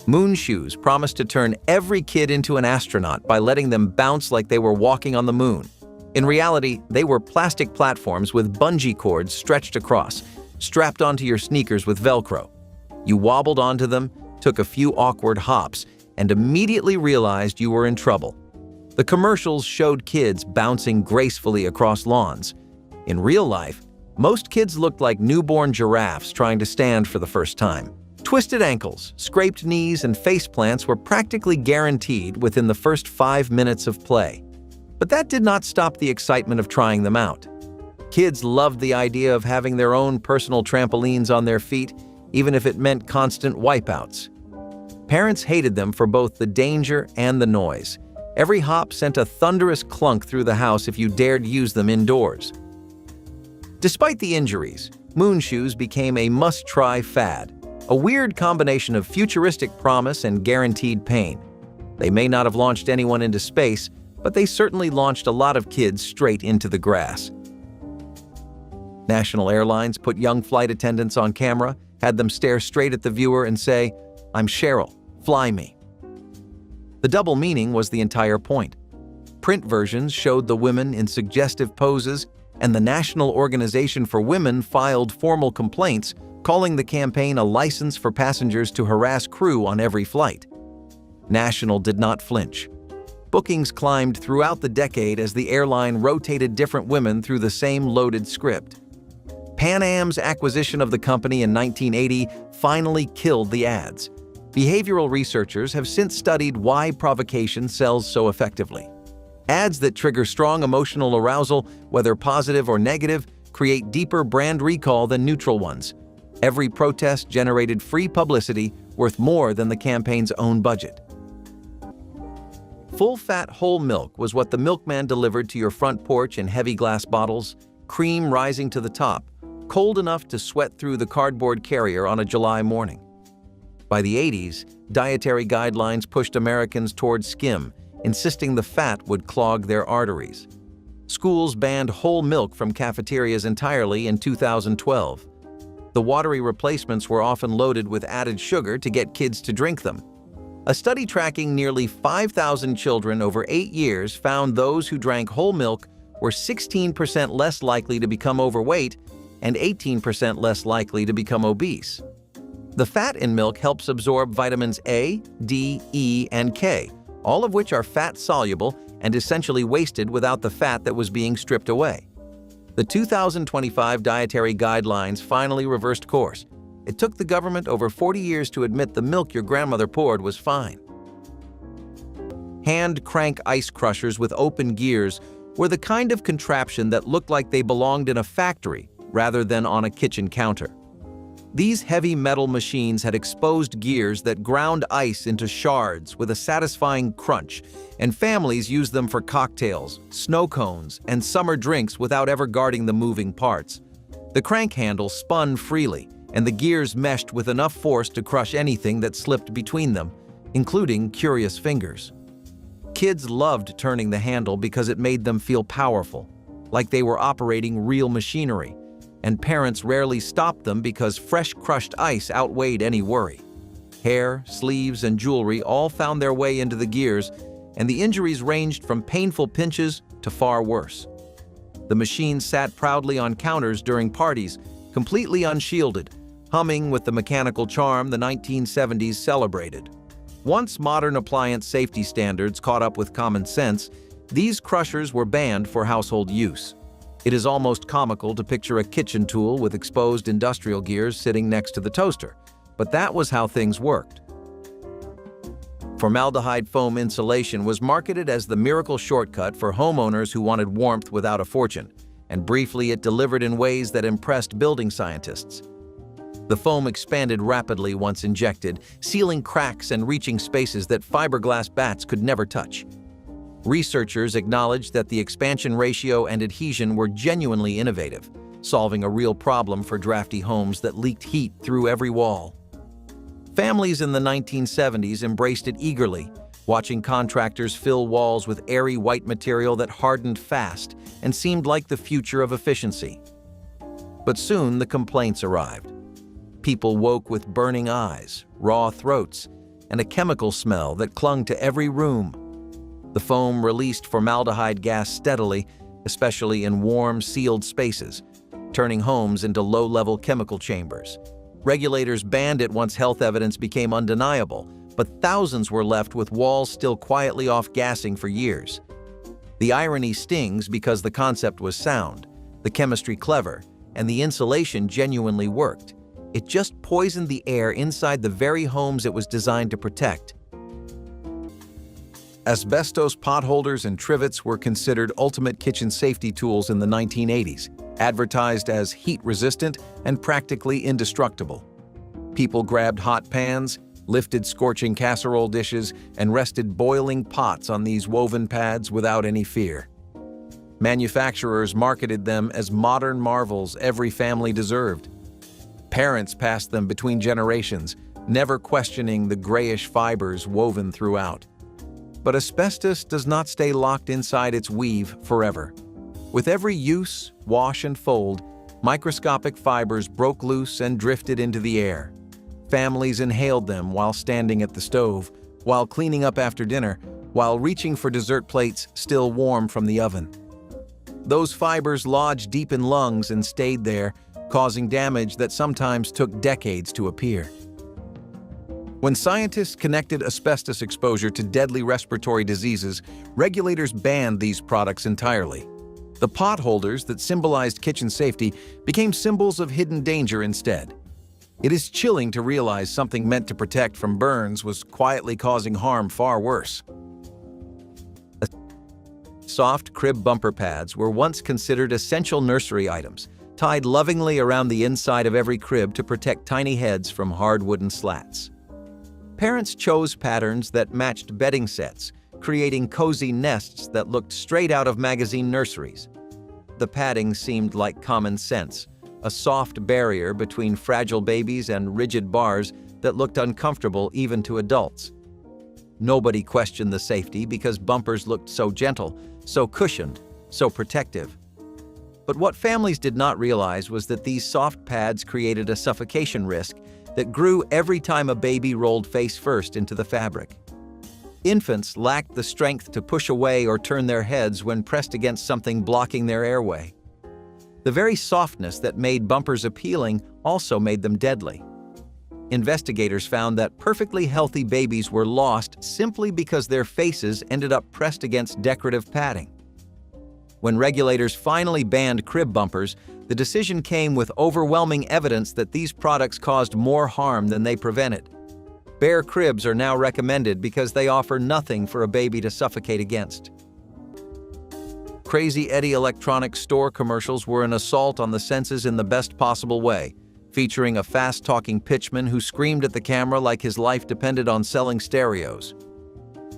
Moon shoes promised to turn every kid into an astronaut by letting them bounce like they were walking on the moon. In reality, they were plastic platforms with bungee cords stretched across, strapped onto your sneakers with Velcro. You wobbled onto them, took a few awkward hops, and immediately realized you were in trouble. The commercials showed kids bouncing gracefully across lawns. In real life, most kids looked like newborn giraffes trying to stand for the first time. Twisted ankles, scraped knees, and faceplants were practically guaranteed within the first 5 minutes of play. But that did not stop the excitement of trying them out. Kids loved the idea of having their own personal trampolines on their feet, even if it meant constant wipeouts. Parents hated them for both the danger and the noise. Every hop sent a thunderous clunk through the house if you dared use them indoors. Despite the injuries, moon shoes became a must-try fad, a weird combination of futuristic promise and guaranteed pain. They may not have launched anyone into space, but they certainly launched a lot of kids straight into the grass. National airlines put young flight attendants on camera, had them stare straight at the viewer and say, "I'm Cheryl, fly me." The double meaning was the entire point. Print versions showed the women in suggestive poses, and the National Organization for Women filed formal complaints, calling the campaign a license for passengers to harass crew on every flight. National did not flinch. Bookings climbed throughout the decade as the airline rotated different women through the same loaded script. Pan Am's acquisition of the company in 1980 finally killed the ads. Behavioral researchers have since studied why provocation sells so effectively. Ads that trigger strong emotional arousal, whether positive or negative, create deeper brand recall than neutral ones. Every protest generated free publicity worth more than the campaign's own budget. Full-fat whole milk was what the milkman delivered to your front porch in heavy glass bottles, cream rising to the top, cold enough to sweat through the cardboard carrier on a July morning. By the 80s, dietary guidelines pushed Americans toward skim, insisting the fat would clog their arteries. Schools banned whole milk from cafeterias entirely in 2012. The watery replacements were often loaded with added sugar to get kids to drink them. A study tracking nearly 5,000 children over 8 years found those who drank whole milk were 16% less likely to become overweight and 18% less likely to become obese. The fat in milk helps absorb vitamins A, D, E, and K, all of which are fat-soluble and essentially wasted without the fat that was being stripped away. The 2025 dietary guidelines finally reversed course. It took the government over 40 years to admit the milk your grandmother poured was fine. Hand-crank ice crushers with open gears were the kind of contraption that looked like they belonged in a factory rather than on a kitchen counter. These heavy metal machines had exposed gears that ground ice into shards with a satisfying crunch, and families used them for cocktails, snow cones, and summer drinks without ever guarding the moving parts. The crank handle spun freely, and the gears meshed with enough force to crush anything that slipped between them, including curious fingers. Kids loved turning the handle because it made them feel powerful, like they were operating real machinery, and parents rarely stopped them because fresh crushed ice outweighed any worry. Hair, sleeves, and jewelry all found their way into the gears, and the injuries ranged from painful pinches to far worse. The machine sat proudly on counters during parties, completely unshielded, humming with the mechanical charm the 1970s celebrated. Once modern appliance safety standards caught up with common sense, these crushers were banned for household use. It is almost comical to picture a kitchen tool with exposed industrial gears sitting next to the toaster, but that was how things worked. Formaldehyde foam insulation was marketed as the miracle shortcut for homeowners who wanted warmth without a fortune, and briefly it delivered in ways that impressed building scientists. The foam expanded rapidly once injected, sealing cracks and reaching spaces that fiberglass bats could never touch. Researchers acknowledged that the expansion ratio and adhesion were genuinely innovative, solving a real problem for drafty homes that leaked heat through every wall. Families in the 1970s embraced it eagerly, watching contractors fill walls with airy white material that hardened fast and seemed like the future of efficiency. But soon the complaints arrived. People woke with burning eyes, raw throats, and a chemical smell that clung to every room. The foam released formaldehyde gas steadily, especially in warm, sealed spaces, turning homes into low-level chemical chambers. Regulators banned it once health evidence became undeniable, but thousands were left with walls still quietly off-gassing for years. The irony stings because the concept was sound, the chemistry clever, and the insulation genuinely worked. It just poisoned the air inside the very homes it was designed to protect. Asbestos potholders and trivets were considered ultimate kitchen safety tools in the 1980s, advertised as heat-resistant and practically indestructible. People grabbed hot pans, lifted scorching casserole dishes, and rested boiling pots on these woven pads without any fear. Manufacturers marketed them as modern marvels every family deserved. Parents passed them between generations, never questioning the grayish fibers woven throughout. But asbestos does not stay locked inside its weave forever. With every use, wash, and fold, microscopic fibers broke loose and drifted into the air. Families inhaled them while standing at the stove, while cleaning up after dinner, while reaching for dessert plates still warm from the oven. Those fibers lodged deep in lungs and stayed there, causing damage that sometimes took decades to appear. When scientists connected asbestos exposure to deadly respiratory diseases, regulators banned these products entirely. The potholders that symbolized kitchen safety became symbols of hidden danger instead. It is chilling to realize something meant to protect from burns was quietly causing harm far worse. Soft crib bumper pads were once considered essential nursery items, tied lovingly around the inside of every crib to protect tiny heads from hard wooden slats. Parents chose patterns that matched bedding sets, creating cozy nests that looked straight out of magazine nurseries. The padding seemed like common sense, a soft barrier between fragile babies and rigid bars that looked uncomfortable even to adults. Nobody questioned the safety because bumpers looked so gentle, so cushioned, so protective. But what families did not realize was that these soft pads created a suffocation risk that grew every time a baby rolled face first into the fabric. Infants lacked the strength to push away or turn their heads when pressed against something blocking their airway. The very softness that made bumpers appealing also made them deadly. Investigators found that perfectly healthy babies were lost simply because their faces ended up pressed against decorative padding. When regulators finally banned crib bumpers, the decision came with overwhelming evidence that these products caused more harm than they prevented. Bare cribs are now recommended because they offer nothing for a baby to suffocate against. Crazy Eddie electronics store commercials were an assault on the senses in the best possible way, featuring a fast-talking pitchman who screamed at the camera like his life depended on selling stereos.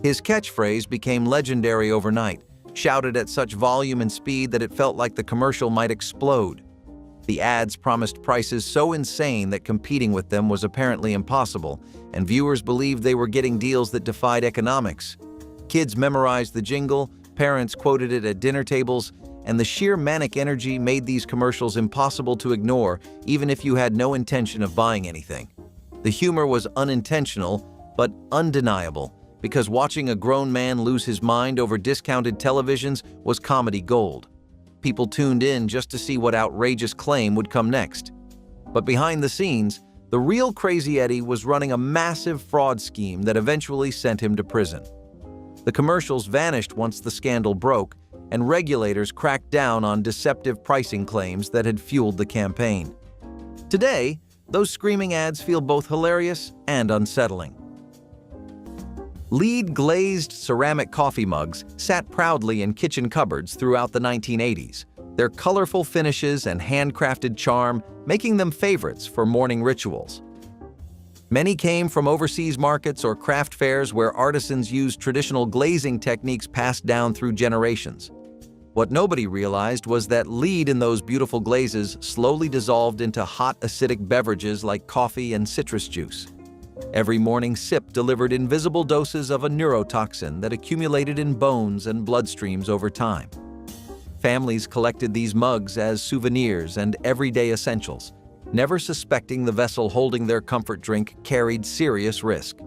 His catchphrase became legendary overnight, shouted at such volume and speed that it felt like the commercial might explode. The ads promised prices so insane that competing with them was apparently impossible, and viewers believed they were getting deals that defied economics. Kids memorized the jingle, parents quoted it at dinner tables, and the sheer manic energy made these commercials impossible to ignore, even if you had no intention of buying anything. The humor was unintentional, but undeniable, because watching a grown man lose his mind over discounted televisions was comedy gold. People tuned in just to see what outrageous claim would come next. But behind the scenes, the real Crazy Eddie was running a massive fraud scheme that eventually sent him to prison. The commercials vanished once the scandal broke, and regulators cracked down on deceptive pricing claims that had fueled the campaign. Today, those screaming ads feel both hilarious and unsettling. LEED glazed ceramic coffee mugs sat proudly in kitchen cupboards throughout the 1980s, their colorful finishes and handcrafted charm making them favorites for morning rituals. Many came from overseas markets or craft fairs where artisans used traditional glazing techniques passed down through generations. What nobody realized was that LEED in those beautiful glazes slowly dissolved into hot acidic beverages like coffee and citrus juice. Every morning sip delivered invisible doses of a neurotoxin that accumulated in bones and bloodstreams over time. Families collected these mugs as souvenirs and everyday essentials, never suspecting the vessel holding their comfort drink carried serious risk.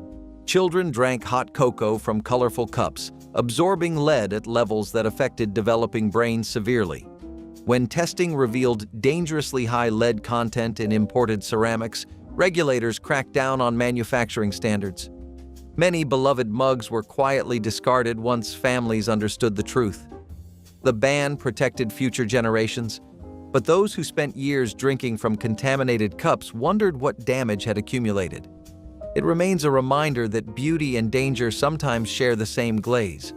Children drank hot cocoa from colorful cups, absorbing lead at levels that affected developing brains severely. When testing revealed dangerously high lead content in imported ceramics, regulators cracked down on manufacturing standards. Many beloved mugs were quietly discarded once families understood the truth. The ban protected future generations, but those who spent years drinking from contaminated cups wondered what damage had accumulated. It remains a reminder that beauty and danger sometimes share the same glaze.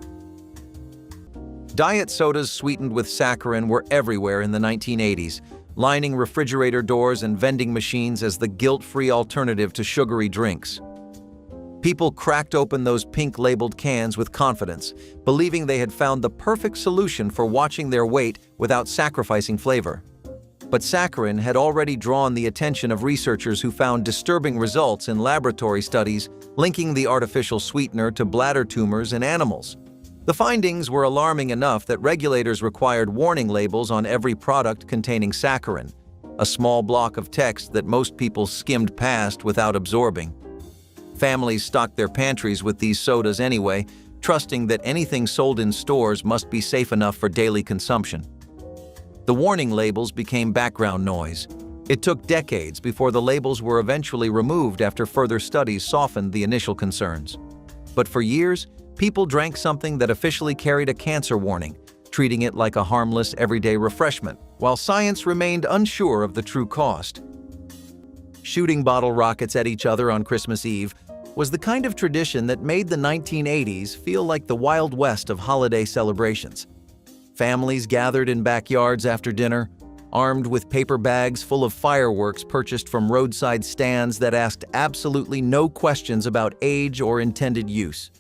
Diet sodas sweetened with saccharin were everywhere in the 1980s, lining refrigerator doors and vending machines as the guilt-free alternative to sugary drinks. People cracked open those pink-labeled cans with confidence, believing they had found the perfect solution for watching their weight without sacrificing flavor. But saccharin had already drawn the attention of researchers who found disturbing results in laboratory studies linking the artificial sweetener to bladder tumors in animals. The findings were alarming enough that regulators required warning labels on every product containing saccharin, a small block of text that most people skimmed past without absorbing. Families stocked their pantries with these sodas anyway, trusting that anything sold in stores must be safe enough for daily consumption. The warning labels became background noise. It took decades before the labels were eventually removed after further studies softened the initial concerns. But for years, people drank something that officially carried a cancer warning, treating it like a harmless everyday refreshment, while science remained unsure of the true cost. Shooting bottle rockets at each other on Christmas Eve was the kind of tradition that made the 1980s feel like the Wild West of holiday celebrations. Families gathered in backyards after dinner, armed with paper bags full of fireworks purchased from roadside stands that asked absolutely no questions about age or intended use.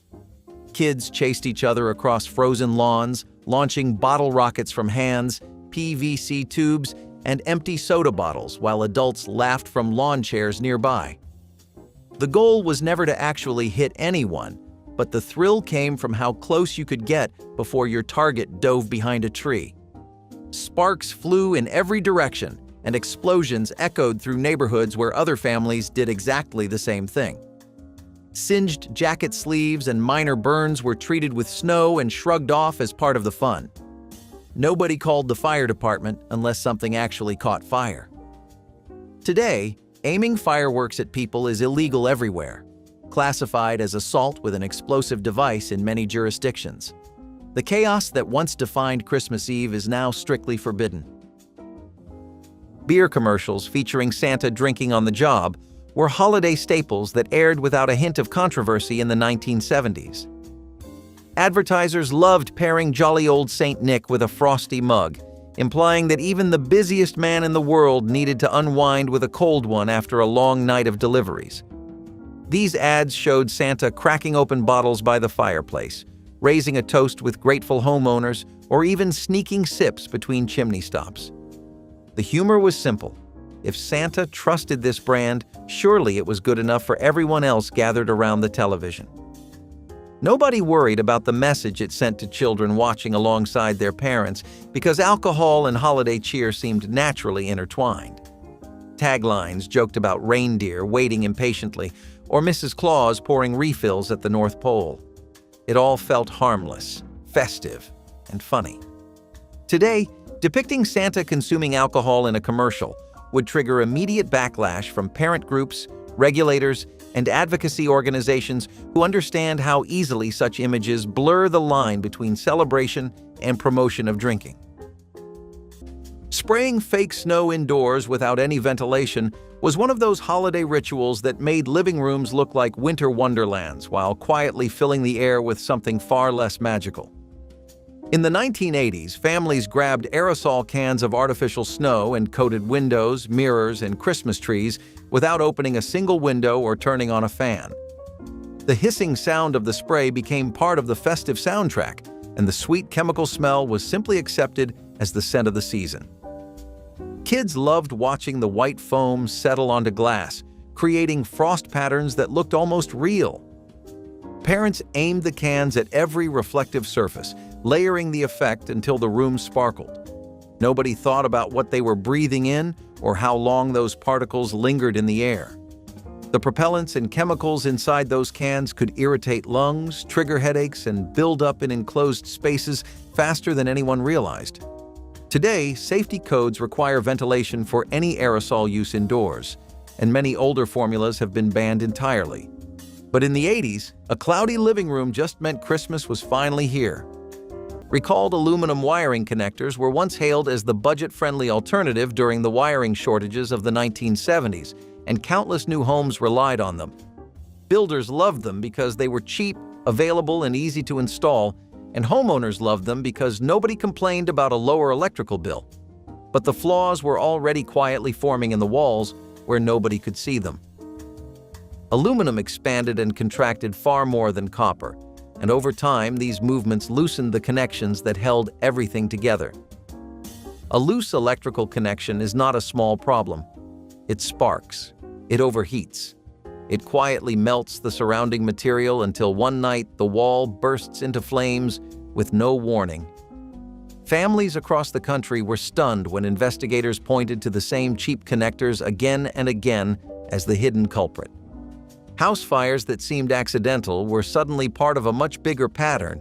Kids chased each other across frozen lawns, launching bottle rockets from hands, PVC tubes, and empty soda bottles while adults laughed from lawn chairs nearby. The goal was never to actually hit anyone, but the thrill came from how close you could get before your target dove behind a tree. Sparks flew in every direction, and explosions echoed through neighborhoods where other families did exactly the same thing. Singed jacket sleeves and minor burns were treated with snow and shrugged off as part of the fun. Nobody called the fire department unless something actually caught fire. Today, aiming fireworks at people is illegal everywhere, classified as assault with an explosive device in many jurisdictions. The chaos that once defined Christmas Eve is now strictly forbidden. Beer commercials featuring Santa drinking on the job were holiday staples that aired without a hint of controversy in the 1970s. Advertisers loved pairing jolly old Saint Nick with a frosty mug, implying that even the busiest man in the world needed to unwind with a cold one after a long night of deliveries. These ads showed Santa cracking open bottles by the fireplace, raising a toast with grateful homeowners, or even sneaking sips between chimney stops. The humor was simple. If Santa trusted this brand, surely it was good enough for everyone else gathered around the television. Nobody worried about the message it sent to children watching alongside their parents because alcohol and holiday cheer seemed naturally intertwined. Taglines joked about reindeer waiting impatiently or Mrs. Claus pouring refills at the North Pole. It all felt harmless, festive, and funny. Today, depicting Santa consuming alcohol in a commercial would trigger immediate backlash from parent groups, regulators, and advocacy organizations who understand how easily such images blur the line between celebration and promotion of drinking. Spraying fake snow indoors without any ventilation was one of those holiday rituals that made living rooms look like winter wonderlands while quietly filling the air with something far less magical. In the 1980s, families grabbed aerosol cans of artificial snow and coated windows, mirrors, and Christmas trees without opening a single window or turning on a fan. The hissing sound of the spray became part of the festive soundtrack, and the sweet chemical smell was simply accepted as the scent of the season. Kids loved watching the white foam settle onto glass, creating frost patterns that looked almost real. Parents aimed the cans at every reflective surface, layering the effect until the room sparkled. Nobody thought about what they were breathing in or how long those particles lingered in the air. The propellants and chemicals inside those cans could irritate lungs, trigger headaches, and build up in enclosed spaces faster than anyone realized. Today, safety codes require ventilation for any aerosol use indoors, and many older formulas have been banned entirely. But in the 80s, a cloudy living room just meant Christmas was finally here. Recalled aluminum wiring connectors were once hailed as the budget-friendly alternative during the wiring shortages of the 1970s, and countless new homes relied on them. Builders loved them because they were cheap, available, and easy to install, and homeowners loved them because nobody complained about a lower electrical bill. But the flaws were already quietly forming in the walls where nobody could see them. Aluminum expanded and contracted far more than copper, and over time these movements loosened the connections that held everything together. A loose electrical connection is not a small problem. It sparks. It overheats. It quietly melts the surrounding material until one night the wall bursts into flames with no warning. Families across the country were stunned when investigators pointed to the same cheap connectors again and again as the hidden culprit. House fires that seemed accidental were suddenly part of a much bigger pattern.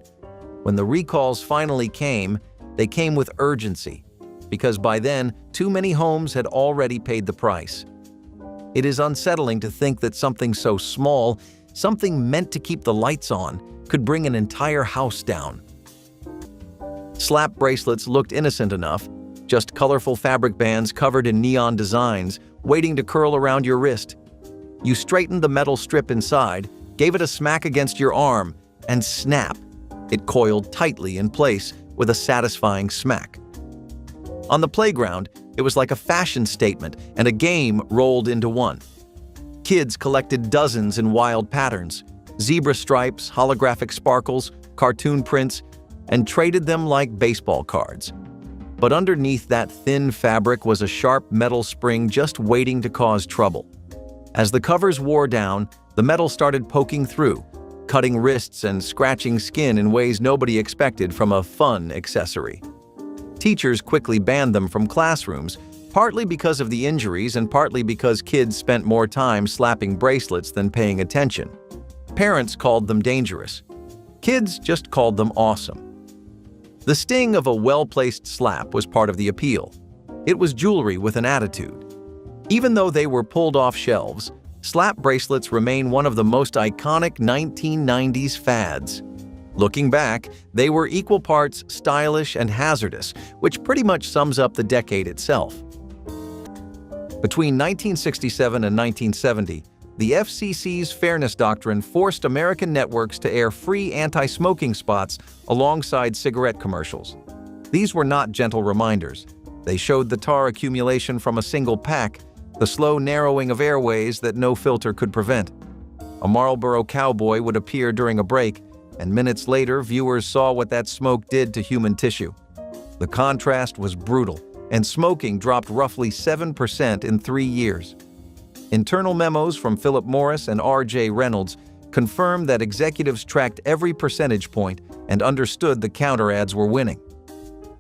When the recalls finally came, they came with urgency, because by then, too many homes had already paid the price. It is unsettling to think that something so small, something meant to keep the lights on, could bring an entire house down. Slap bracelets looked innocent enough, just colorful fabric bands covered in neon designs, waiting to curl around your wrist. You straightened the metal strip inside, gave it a smack against your arm, and snap! It coiled tightly in place with a satisfying smack. On the playground, it was like a fashion statement and a game rolled into one. Kids collected dozens in wild patterns, zebra stripes, holographic sparkles, cartoon prints, and traded them like baseball cards. But underneath that thin fabric was a sharp metal spring just waiting to cause trouble. As the covers wore down, the metal started poking through, cutting wrists and scratching skin in ways nobody expected from a fun accessory. Teachers quickly banned them from classrooms, partly because of the injuries and partly because kids spent more time slapping bracelets than paying attention. Parents called them dangerous. Kids just called them awesome. The sting of a well-placed slap was part of the appeal. It was jewelry with an attitude. Even though they were pulled off shelves, slap bracelets remain one of the most iconic 1990s fads. Looking back, they were equal parts stylish and hazardous, which pretty much sums up the decade itself. Between 1967 and 1970, the FCC's Fairness Doctrine forced American networks to air free anti-smoking spots alongside cigarette commercials. These were not gentle reminders. They showed the tar accumulation from a single pack, the slow narrowing of airways that no filter could prevent. A Marlboro cowboy would appear during a break, and minutes later, viewers saw what that smoke did to human tissue. The contrast was brutal, and smoking dropped roughly 7% in 3 years. Internal memos from Philip Morris and R.J. Reynolds confirmed that executives tracked every percentage point and understood the counter ads were winning.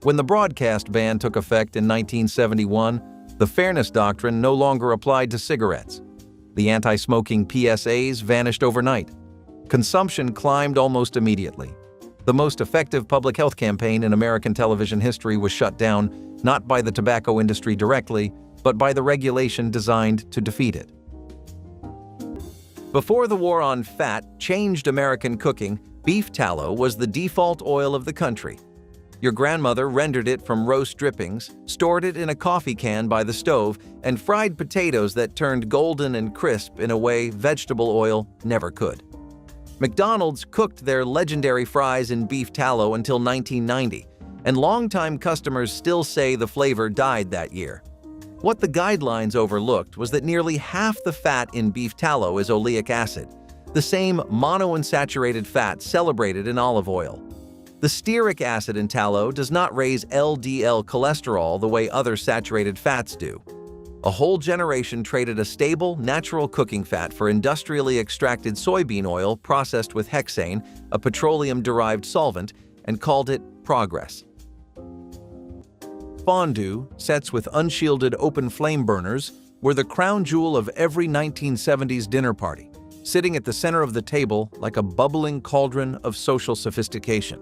When the broadcast ban took effect in 1971, the Fairness Doctrine no longer applied to cigarettes. The anti-smoking PSAs vanished overnight. Consumption climbed almost immediately. The most effective public health campaign in American television history was shut down, not by the tobacco industry directly, but by the regulation designed to defeat it. Before the war on fat changed American cooking, beef tallow was the default oil of the country. Your grandmother rendered it from roast drippings, stored it in a coffee can by the stove, and fried potatoes that turned golden and crisp in a way vegetable oil never could. McDonald's cooked their legendary fries in beef tallow until 1990, and longtime customers still say the flavor died that year. What the guidelines overlooked was that nearly half the fat in beef tallow is oleic acid, the same monounsaturated fat celebrated in olive oil. The stearic acid in tallow does not raise LDL cholesterol the way other saturated fats do. A whole generation traded a stable, natural cooking fat for industrially extracted soybean oil processed with hexane, a petroleum-derived solvent, and called it progress. Fondue, sets with unshielded open flame burners, were the crown jewel of every 1970s dinner party, sitting at the center of the table like a bubbling cauldron of social sophistication.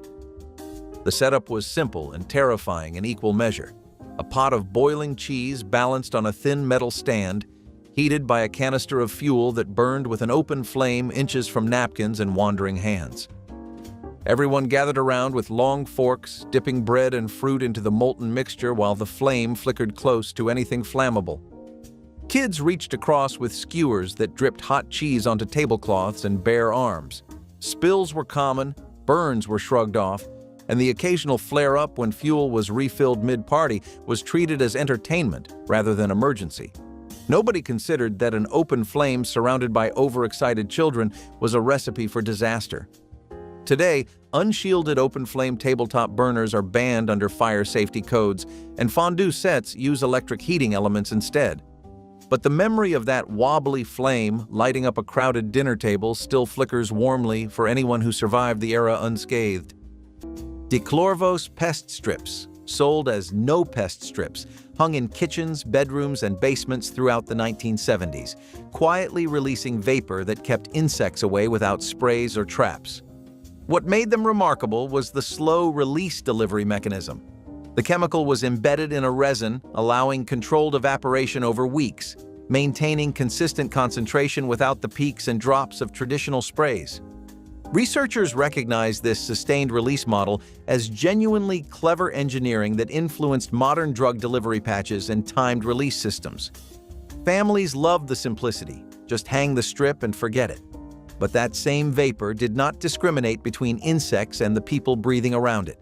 The setup was simple and terrifying in equal measure. A pot of boiling cheese balanced on a thin metal stand, heated by a canister of fuel that burned with an open flame inches from napkins and wandering hands. Everyone gathered around with long forks, dipping bread and fruit into the molten mixture while the flame flickered close to anything flammable. Kids reached across with skewers that dripped hot cheese onto tablecloths and bare arms. Spills were common, burns were shrugged off, and the occasional flare-up when fuel was refilled mid-party was treated as entertainment rather than emergency. Nobody considered that an open flame surrounded by overexcited children was a recipe for disaster. Today, unshielded open-flame tabletop burners are banned under fire safety codes, and fondue sets use electric heating elements instead. But the memory of that wobbly flame lighting up a crowded dinner table still flickers warmly for anyone who survived the era unscathed. Dichlorvos pest strips, sold as no-pest strips, hung in kitchens, bedrooms, and basements throughout the 1970s, quietly releasing vapor that kept insects away without sprays or traps. What made them remarkable was the slow release delivery mechanism. The chemical was embedded in a resin, allowing controlled evaporation over weeks, maintaining consistent concentration without the peaks and drops of traditional sprays. Researchers recognize this sustained release model as genuinely clever engineering that influenced modern drug delivery patches and timed release systems. Families loved the simplicity, just hang the strip and forget it. But that same vapor did not discriminate between insects and the people breathing around it.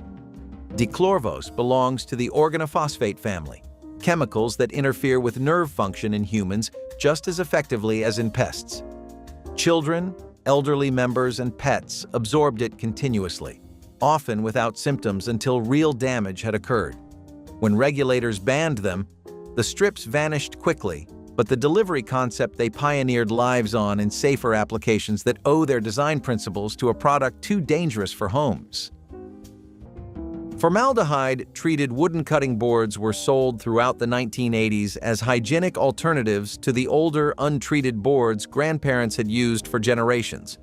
Dichlorvos belongs to the organophosphate family, chemicals that interfere with nerve function in humans just as effectively as in pests. Children, elderly members, and pets absorbed it continuously, often without symptoms until real damage had occurred. When regulators banned them, the strips vanished quickly, but the delivery concept they pioneered lives on in safer applications that owe their design principles to a product too dangerous for homes. Formaldehyde-treated wooden cutting boards were sold throughout the 1980s as hygienic alternatives to the older, untreated boards grandparents had used for generations.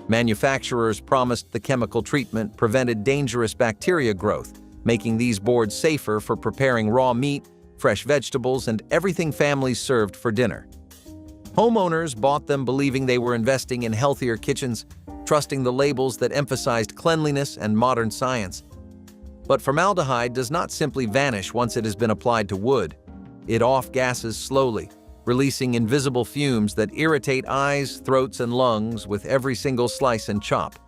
Manufacturers promised the chemical treatment prevented dangerous bacteria growth, making these boards safer for preparing raw meat, fresh vegetables, and everything families served for dinner. Homeowners bought them believing they were investing in healthier kitchens, trusting the labels that emphasized cleanliness and modern science. But formaldehyde does not simply vanish once it has been applied to wood. It off-gases slowly, releasing invisible fumes that irritate eyes, throats, and lungs with every single slice and chop.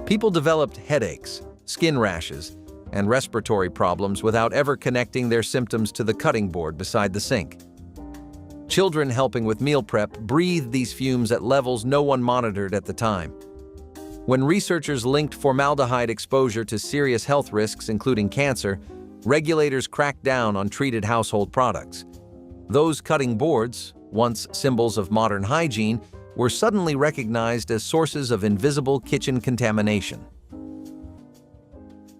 People developed headaches, skin rashes, and respiratory problems without ever connecting their symptoms to the cutting board beside the sink. Children helping with meal prep breathed these fumes at levels no one monitored at the time. When researchers linked formaldehyde exposure to serious health risks, including cancer, regulators cracked down on treated household products. Those cutting boards, once symbols of modern hygiene, were suddenly recognized as sources of invisible kitchen contamination.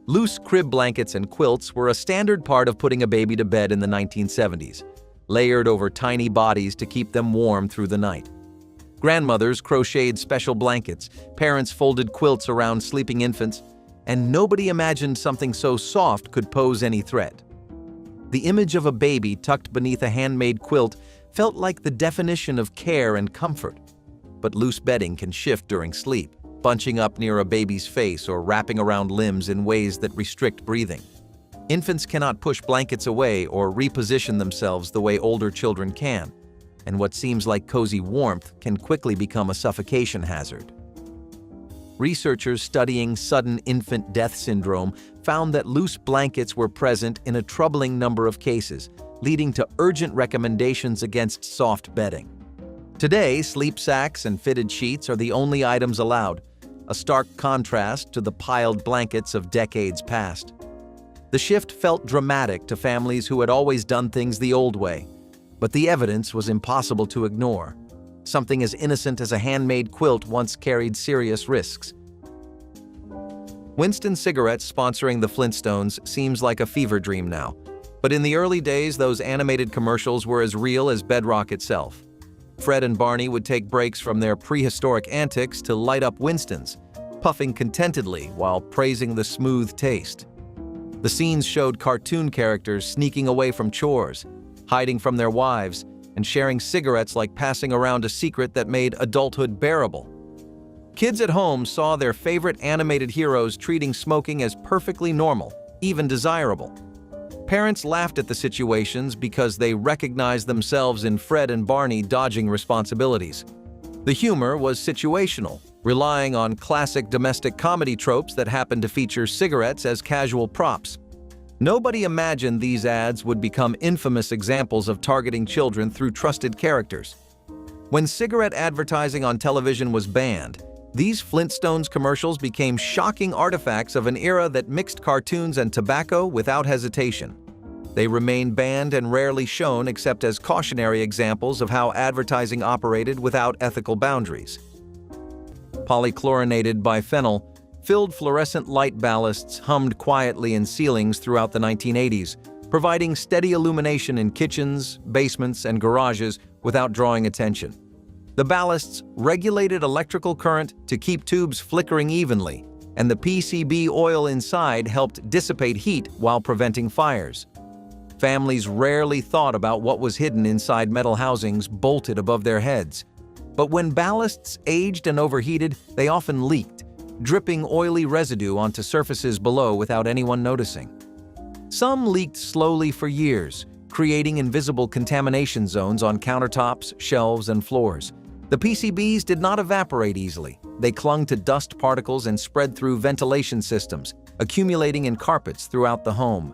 Loose crib blankets and quilts were a standard part of putting a baby to bed in the 1970s, layered over tiny bodies to keep them warm through the night. Grandmothers crocheted special blankets, parents folded quilts around sleeping infants, and nobody imagined something so soft could pose any threat. The image of a baby tucked beneath a handmade quilt felt like the definition of care and comfort. But loose bedding can shift during sleep, bunching up near a baby's face or wrapping around limbs in ways that restrict breathing. Infants cannot push blankets away or reposition themselves the way older children can, and what seems like cozy warmth can quickly become a suffocation hazard. Researchers studying sudden infant death syndrome found that loose blankets were present in a troubling number of cases, leading to urgent recommendations against soft bedding. Today, sleep sacks and fitted sheets are the only items allowed, a stark contrast to the piled blankets of decades past. The shift felt dramatic to families who had always done things the old way, but the evidence was impossible to ignore. Something as innocent as a handmade quilt once carried serious risks. Winston cigarettes sponsoring the Flintstones seems like a fever dream now, but in the early days those animated commercials were as real as bedrock itself. Fred and Barney would take breaks from their prehistoric antics to light up Winston's, puffing contentedly while praising the smooth taste. The scenes showed cartoon characters sneaking away from chores, hiding from their wives, and sharing cigarettes like passing around a secret that made adulthood bearable. Kids at home saw their favorite animated heroes treating smoking as perfectly normal, even desirable. Parents laughed at the situations because they recognized themselves in Fred and Barney dodging responsibilities. The humor was situational, relying on classic domestic comedy tropes that happened to feature cigarettes as casual props. Nobody imagined these ads would become infamous examples of targeting children through trusted characters. When cigarette advertising on television was banned, these Flintstones commercials became shocking artifacts of an era that mixed cartoons and tobacco without hesitation. They remain banned and rarely shown except as cautionary examples of how advertising operated without ethical boundaries. Polychlorinated biphenyl filled fluorescent light ballasts hummed quietly in ceilings throughout the 1980s, providing steady illumination in kitchens, basements, and garages without drawing attention. The ballasts regulated electrical current to keep tubes flickering evenly, and the PCB oil inside helped dissipate heat while preventing fires. Families rarely thought about what was hidden inside metal housings bolted above their heads. But when ballasts aged and overheated, they often leaked, dripping oily residue onto surfaces below without anyone noticing. Some leaked slowly for years, creating invisible contamination zones on countertops, shelves, and floors. The PCBs did not evaporate easily. They clung to dust particles and spread through ventilation systems, accumulating in carpets throughout the home.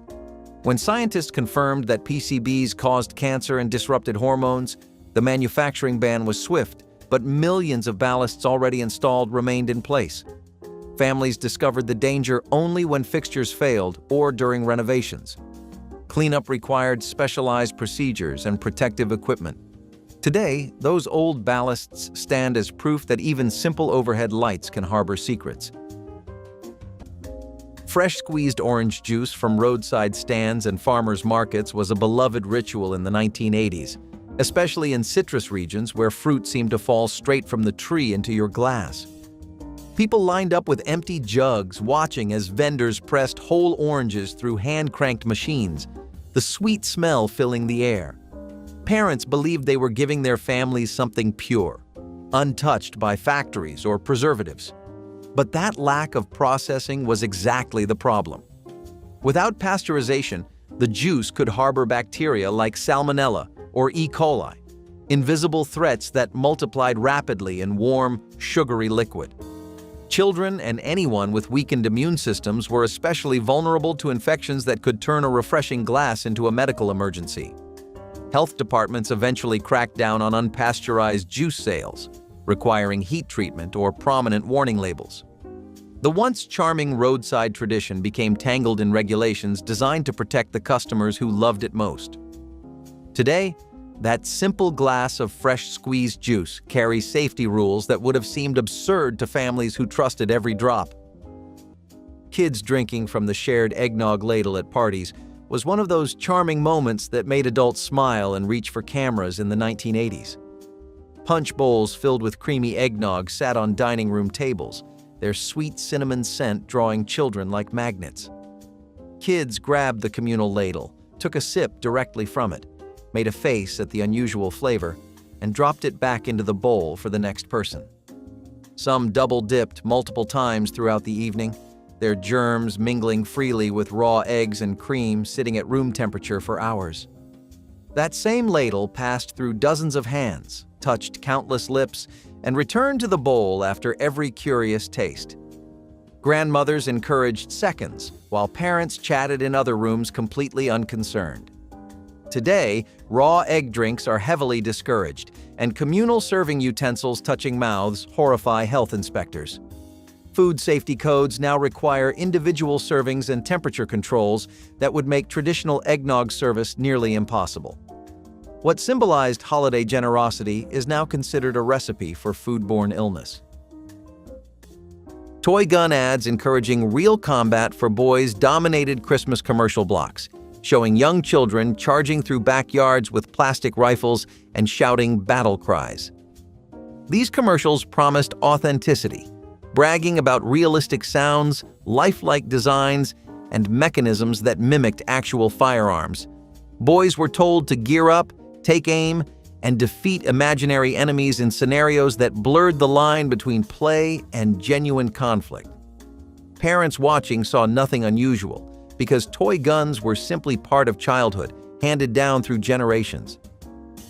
When scientists confirmed that PCBs caused cancer and disrupted hormones, the manufacturing ban was swift, but millions of ballasts already installed remained in place. Families discovered the danger only when fixtures failed or during renovations. Cleanup required specialized procedures and protective equipment. Today, those old ballasts stand as proof that even simple overhead lights can harbor secrets. Fresh squeezed orange juice from roadside stands and farmers' markets was a beloved ritual in the 1980s, especially in citrus regions where fruit seemed to fall straight from the tree into your glass. People lined up with empty jugs, watching as vendors pressed whole oranges through hand-cranked machines, the sweet smell filling the air. Parents believed they were giving their families something pure, untouched by factories or preservatives. But that lack of processing was exactly the problem. Without pasteurization, the juice could harbor bacteria like Salmonella or E. coli, invisible threats that multiplied rapidly in warm, sugary liquid. Children and anyone with weakened immune systems were especially vulnerable to infections that could turn a refreshing glass into a medical emergency. Health departments eventually cracked down on unpasteurized juice sales, requiring heat treatment or prominent warning labels. The once charming roadside tradition became tangled in regulations designed to protect the customers who loved it most. Today, that simple glass of fresh squeezed juice carries safety rules that would have seemed absurd to families who trusted every drop. Kids drinking from the shared eggnog ladle at parties was one of those charming moments that made adults smile and reach for cameras in the 1980s. Punch bowls filled with creamy eggnog sat on dining room tables, their sweet cinnamon scent drawing children like magnets. Kids grabbed the communal ladle, took a sip directly from it, made a face at the unusual flavor, and dropped it back into the bowl for the next person. Some double-dipped multiple times throughout the evening, their germs mingling freely with raw eggs and cream sitting at room temperature for hours. That same ladle passed through dozens of hands, touched countless lips, and returned to the bowl after every curious taste. Grandmothers encouraged seconds, while parents chatted in other rooms completely unconcerned. Today, raw egg drinks are heavily discouraged, and communal serving utensils touching mouths horrify health inspectors. Food safety codes now require individual servings and temperature controls that would make traditional eggnog service nearly impossible. What symbolized holiday generosity is now considered a recipe for foodborne illness. Toy gun ads encouraging real combat for boys dominated Christmas commercial blocks, showing young children charging through backyards with plastic rifles and shouting battle cries. These commercials promised authenticity, bragging about realistic sounds, lifelike designs, and mechanisms that mimicked actual firearms. Boys were told to gear up, take aim, and defeat imaginary enemies in scenarios that blurred the line between play and genuine conflict. Parents watching saw nothing unusual, because toy guns were simply part of childhood, handed down through generations.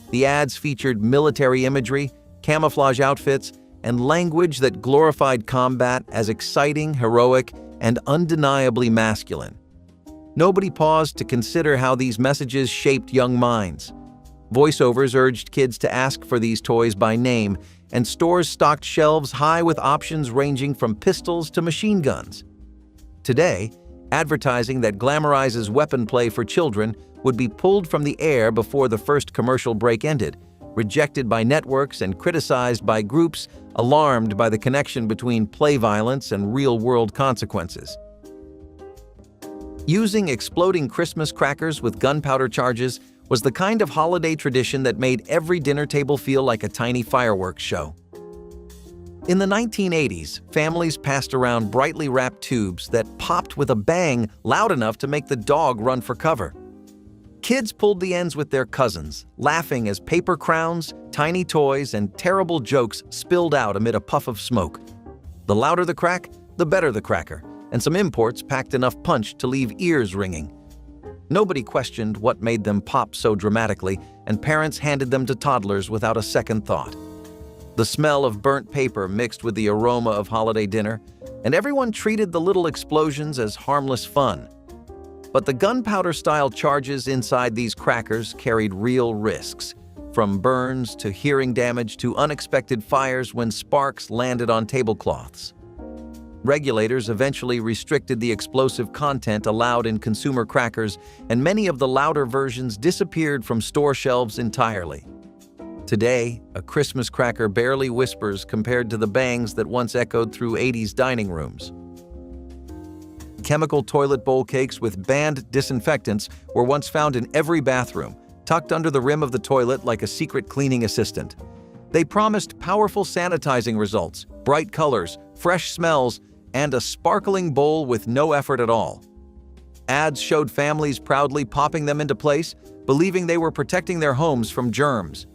The ads featured military imagery, camouflage outfits, and language that glorified combat as exciting, heroic, and undeniably masculine. Nobody paused to consider how these messages shaped young minds. Voiceovers urged kids to ask for these toys by name, and stores stocked shelves high with options ranging from pistols to machine guns. Today, advertising that glamorizes weapon play for children would be pulled from the air before the first commercial break ended, rejected by networks and criticized by groups alarmed by the connection between play violence and real-world consequences. Using exploding Christmas crackers with gunpowder charges was the kind of holiday tradition that made every dinner table feel like a tiny fireworks show. In the 1980s, families passed around brightly wrapped tubes that popped with a bang loud enough to make the dog run for cover. Kids pulled the ends with their cousins, laughing as paper crowns, tiny toys, and terrible jokes spilled out amid a puff of smoke. The louder the crack, the better the cracker, and some imports packed enough punch to leave ears ringing. Nobody questioned what made them pop so dramatically, and parents handed them to toddlers without a second thought. The smell of burnt paper mixed with the aroma of holiday dinner, and everyone treated the little explosions as harmless fun. But the gunpowder-style charges inside these crackers carried real risks. from burns to hearing damage to unexpected fires when sparks landed on tablecloths. Regulators eventually restricted the explosive content allowed in consumer crackers, and many of the louder versions disappeared from store shelves entirely. Today, a Christmas cracker barely whispers compared to the bangs that once echoed through 80s dining rooms. Chemical toilet bowl cakes with banned disinfectants were once found in every bathroom, tucked under the rim of the toilet like a secret cleaning assistant. They promised powerful sanitizing results, bright colors, fresh smells, and a sparkling bowl with no effort at all. Ads showed families proudly popping them into place, believing they were protecting their homes from germs.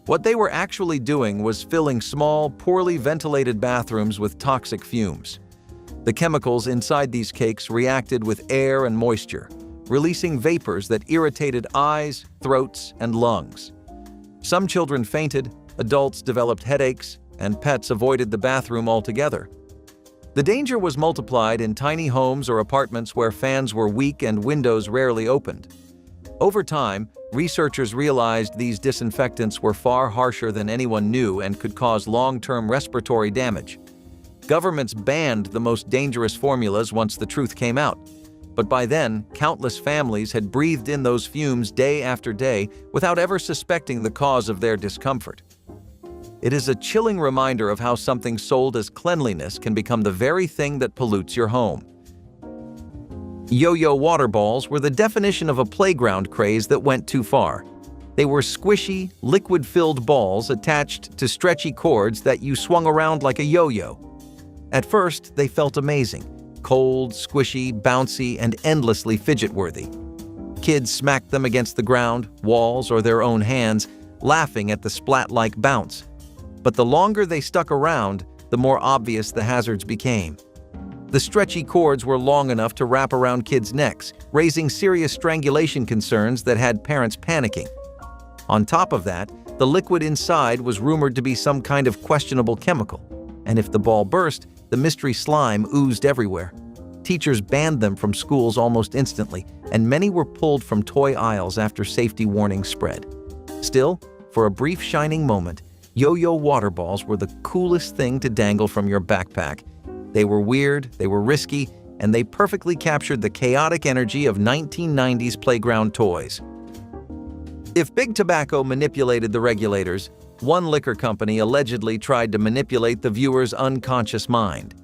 What they were actually doing was filling small, poorly ventilated bathrooms with toxic fumes. The chemicals inside these cakes reacted with air and moisture, releasing vapors that irritated eyes, throats, and lungs. Some children fainted, adults developed headaches, and pets avoided the bathroom altogether. The danger was multiplied in tiny homes or apartments where fans were weak and windows rarely opened. Over time, researchers realized these disinfectants were far harsher than anyone knew and could cause long-term respiratory damage. Governments banned the most dangerous formulas once the truth came out. But by then, countless families had breathed in those fumes day after day without ever suspecting the cause of their discomfort. It is a chilling reminder of how something sold as cleanliness can become the very thing that pollutes your home. Yo-yo water balls were the definition of a playground craze that went too far. They were squishy, liquid-filled balls attached to stretchy cords that you swung around like a yo-yo. At first, they felt amazing. Cold, squishy, bouncy, and endlessly fidget-worthy. Kids smacked them against the ground, walls, or their own hands, laughing at the splat-like bounce. But the longer they stuck around, the more obvious the hazards became. The stretchy cords were long enough to wrap around kids' necks, raising serious strangulation concerns that had parents panicking. On top of that, the liquid inside was rumored to be some kind of questionable chemical, and if the ball burst, the mystery slime oozed everywhere. Teachers banned them from schools almost instantly, and many were pulled from toy aisles after safety warnings spread. Still, for a brief shining moment, yo-yo water balls were the coolest thing to dangle from your backpack. They were weird, they were risky, and they perfectly captured the chaotic energy of 1990s playground toys. If Big Tobacco manipulated the regulators, one liquor company allegedly tried to manipulate the viewer's unconscious mind.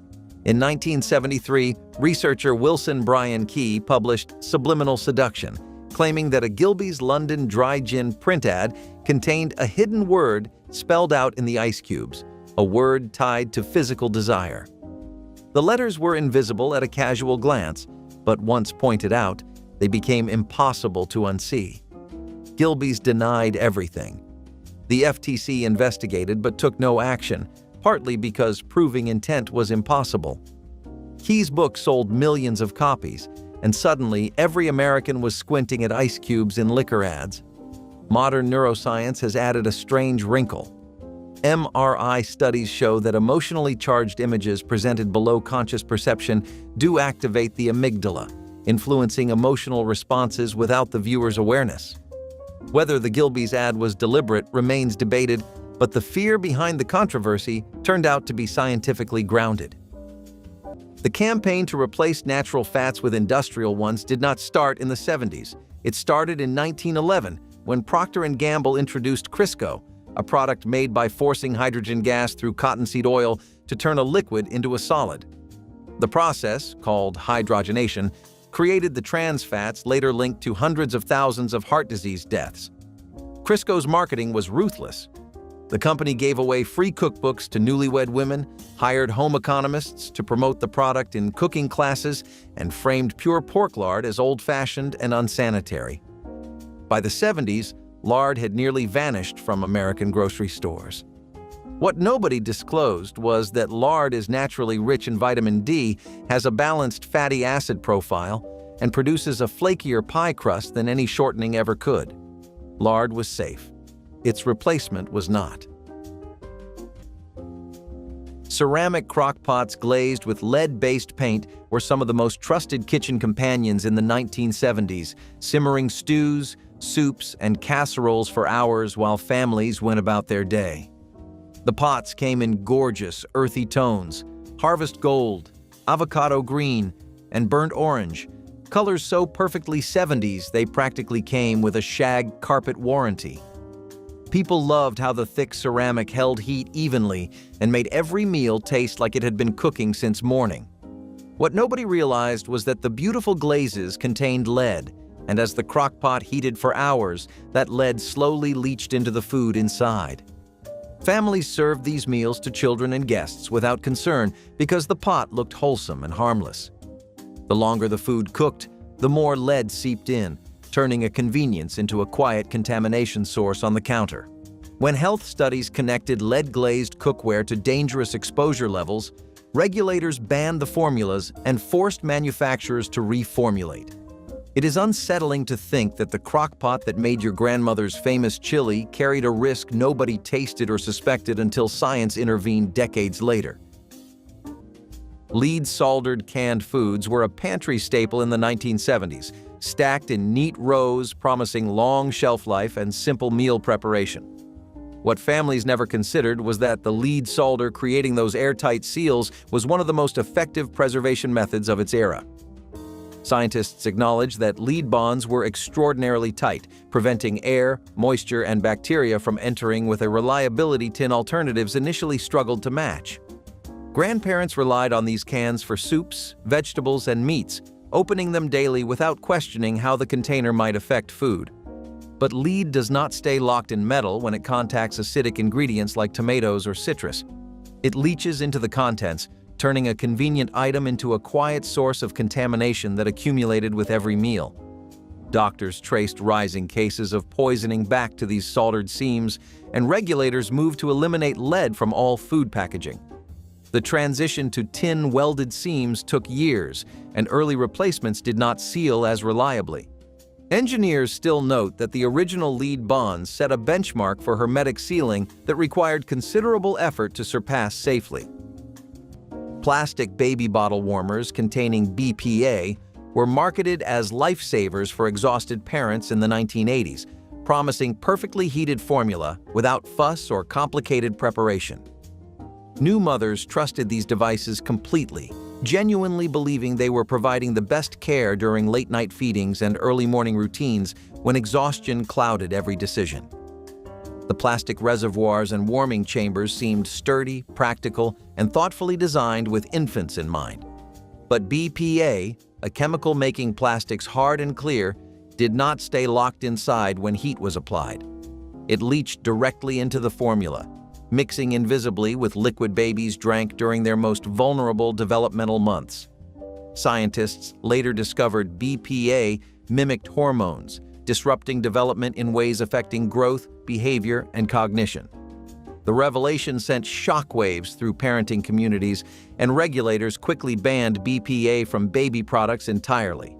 In 1973, researcher Wilson Bryan Key published Subliminal Seduction, claiming that a Gilbey's London Dry Gin print ad contained a hidden word spelled out in the ice cubes, a word tied to physical desire. The letters were invisible at a casual glance, but once pointed out, they became impossible to unsee. Gilbey's denied everything. The FTC investigated but took no action, partly because proving intent was impossible. Key's book sold millions of copies, and suddenly every American was squinting at ice cubes in liquor ads. Modern neuroscience has added a strange wrinkle. MRI studies show that emotionally charged images presented below conscious perception do activate the amygdala, influencing emotional responses without the viewer's awareness. Whether the Gilbey's ad was deliberate remains debated, but the fear behind the controversy turned out to be scientifically grounded. The campaign to replace natural fats with industrial ones did not start in the 70s. It started in 1911 when Procter & Gamble introduced Crisco, a product made by forcing hydrogen gas through cottonseed oil to turn a liquid into a solid. The process, called hydrogenation, created the trans fats later linked to hundreds of thousands of heart disease deaths. Crisco's marketing was ruthless. The company gave away free cookbooks to newlywed women, hired home economists to promote the product in cooking classes, and framed pure pork lard as old-fashioned and unsanitary. By the 70s, lard had nearly vanished from American grocery stores. What nobody disclosed was that lard is naturally rich in vitamin D, has a balanced fatty acid profile, and produces a flakier pie crust than any shortening ever could. Lard was safe. Its replacement was not. Ceramic crockpots glazed with lead-based paint were some of the most trusted kitchen companions in the 1970s, simmering stews, soups, and casseroles for hours while families went about their day. The pots came in gorgeous, earthy tones: harvest gold, avocado green, and burnt orange, colors so perfectly 70s they practically came with a shag carpet warranty. People loved how the thick ceramic held heat evenly and made every meal taste like it had been cooking since morning. What nobody realized was that the beautiful glazes contained lead, and as the crock-pot heated for hours, that lead slowly leached into the food inside. Families served these meals to children and guests without concern because the pot looked wholesome and harmless. The longer the food cooked, the more lead seeped in, turning a convenience into a quiet contamination source on the counter. When health studies connected lead-glazed cookware to dangerous exposure levels, regulators banned the formulas and forced manufacturers to reformulate. It is unsettling to think that the crock-pot that made your grandmother's famous chili carried a risk nobody tasted or suspected until science intervened decades later. Lead-soldered canned foods were a pantry staple in the 1970s, stacked in neat rows promising long shelf life and simple meal preparation. What families never considered was that the lead solder creating those airtight seals was one of the most effective preservation methods of its era. Scientists acknowledge that lead bonds were extraordinarily tight, preventing air, moisture, and bacteria from entering with a reliability tin alternatives initially struggled to match. Grandparents relied on these cans for soups, vegetables, and meats, opening them daily without questioning how the container might affect food. But lead does not stay locked in metal when it contacts acidic ingredients like tomatoes or citrus. It leaches into the contents, turning a convenient item into a quiet source of contamination that accumulated with every meal. Doctors traced rising cases of poisoning back to these soldered seams, and regulators moved to eliminate lead from all food packaging. The transition to tin welded seams took years, and early replacements did not seal as reliably. Engineers still note that the original lead bonds set a benchmark for hermetic sealing that required considerable effort to surpass safely. Plastic baby bottle warmers containing BPA were marketed as lifesavers for exhausted parents in the 1980s, promising perfectly heated formula without fuss or complicated preparation. New mothers trusted these devices completely, genuinely believing they were providing the best care during late-night feedings and early morning routines when exhaustion clouded every decision. The plastic reservoirs and warming chambers seemed sturdy, practical, and thoughtfully designed with infants in mind. But BPA, a chemical making plastics hard and clear, did not stay locked inside when heat was applied. It leached directly into the formula, mixing invisibly with liquid babies drank during their most vulnerable developmental months. Scientists later discovered BPA mimicked hormones, disrupting development in ways affecting growth, behavior, and cognition. The revelation sent shockwaves through parenting communities, and regulators quickly banned BPA from baby products entirely.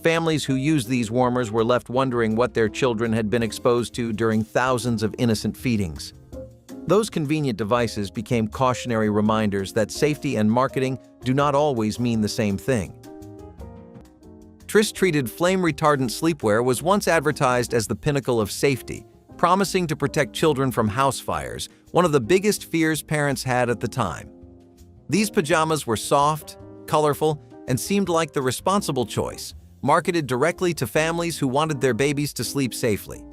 Families who used these warmers were left wondering what their children had been exposed to during thousands of innocent feedings. Those convenient devices became cautionary reminders that safety and marketing do not always mean the same thing. Tris-treated flame-retardant sleepwear was once advertised as the pinnacle of safety, promising to protect children from house fires, one of the biggest fears parents had at the time. These pajamas were soft, colorful, and seemed like the responsible choice, marketed directly to families who wanted their babies to sleep safely.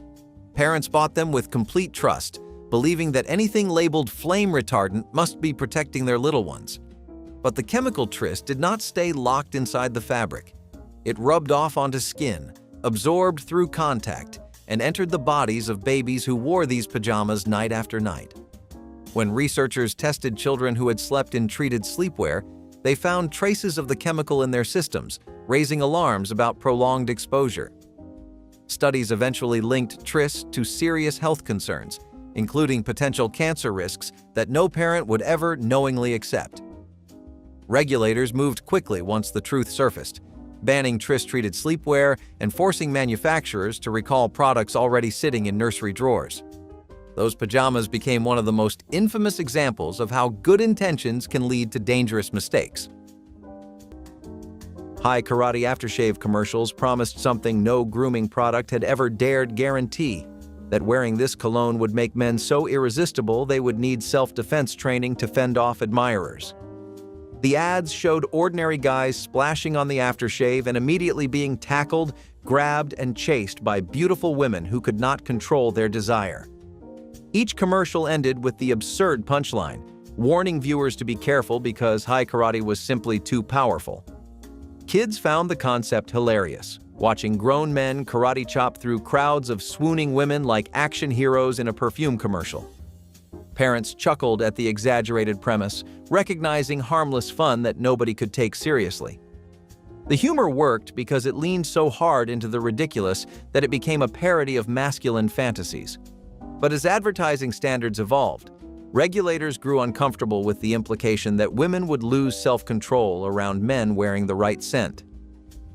Parents bought them with complete trust, believing that anything labeled flame retardant must be protecting their little ones. But the chemical tris did not stay locked inside the fabric. It rubbed off onto skin, absorbed through contact, and entered the bodies of babies who wore these pajamas night after night. When researchers tested children who had slept in treated sleepwear, they found traces of the chemical in their systems, raising alarms about prolonged exposure. Studies eventually linked tris to serious health concerns, including potential cancer risks that no parent would ever knowingly accept. Regulators moved quickly once the truth surfaced, banning tris-treated sleepwear and forcing manufacturers to recall products already sitting in nursery drawers. Those pajamas became one of the most infamous examples of how good intentions can lead to dangerous mistakes. High karate aftershave commercials promised something no grooming product had ever dared guarantee, that wearing this cologne would make men so irresistible they would need self-defense training to fend off admirers. The ads showed ordinary guys splashing on the aftershave and immediately being tackled, grabbed, and chased by beautiful women who could not control their desire. Each commercial ended with the absurd punchline, warning viewers to be careful because high karate was simply too powerful. Kids found the concept hilarious, watching grown men karate chop through crowds of swooning women like action heroes in a perfume commercial. Parents chuckled at the exaggerated premise, recognizing harmless fun that nobody could take seriously. The humor worked because it leaned so hard into the ridiculous that it became a parody of masculine fantasies. But as advertising standards evolved, regulators grew uncomfortable with the implication that women would lose self-control around men wearing the right scent.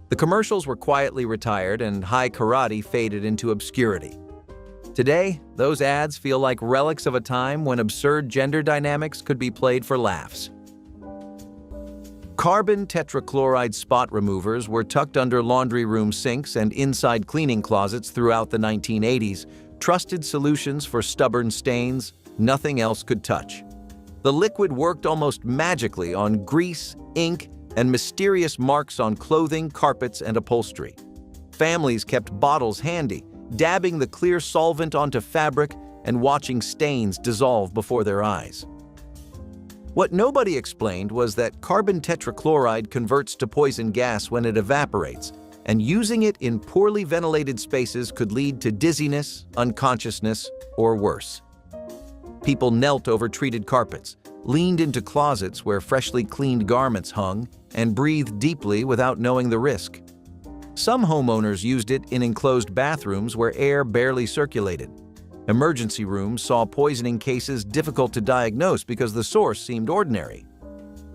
The commercials were quietly retired and high karate faded into obscurity. Today, those ads feel like relics of a time when absurd gender dynamics could be played for laughs. Carbon tetrachloride spot removers were tucked under laundry room sinks and inside cleaning closets throughout the 1980s, trusted solutions for stubborn stains nothing else could touch. The liquid worked almost magically on grease, ink, and mysterious marks on clothing, carpets, and upholstery. Families kept bottles handy, dabbing the clear solvent onto fabric and watching stains dissolve before their eyes. What nobody explained was that carbon tetrachloride converts to poison gas when it evaporates, and using it in poorly ventilated spaces could lead to dizziness, unconsciousness, or worse. People knelt over treated carpets, leaned into closets where freshly cleaned garments hung, and breathed deeply without knowing the risk. Some homeowners used it in enclosed bathrooms where air barely circulated. Emergency rooms saw poisoning cases difficult to diagnose because the source seemed ordinary.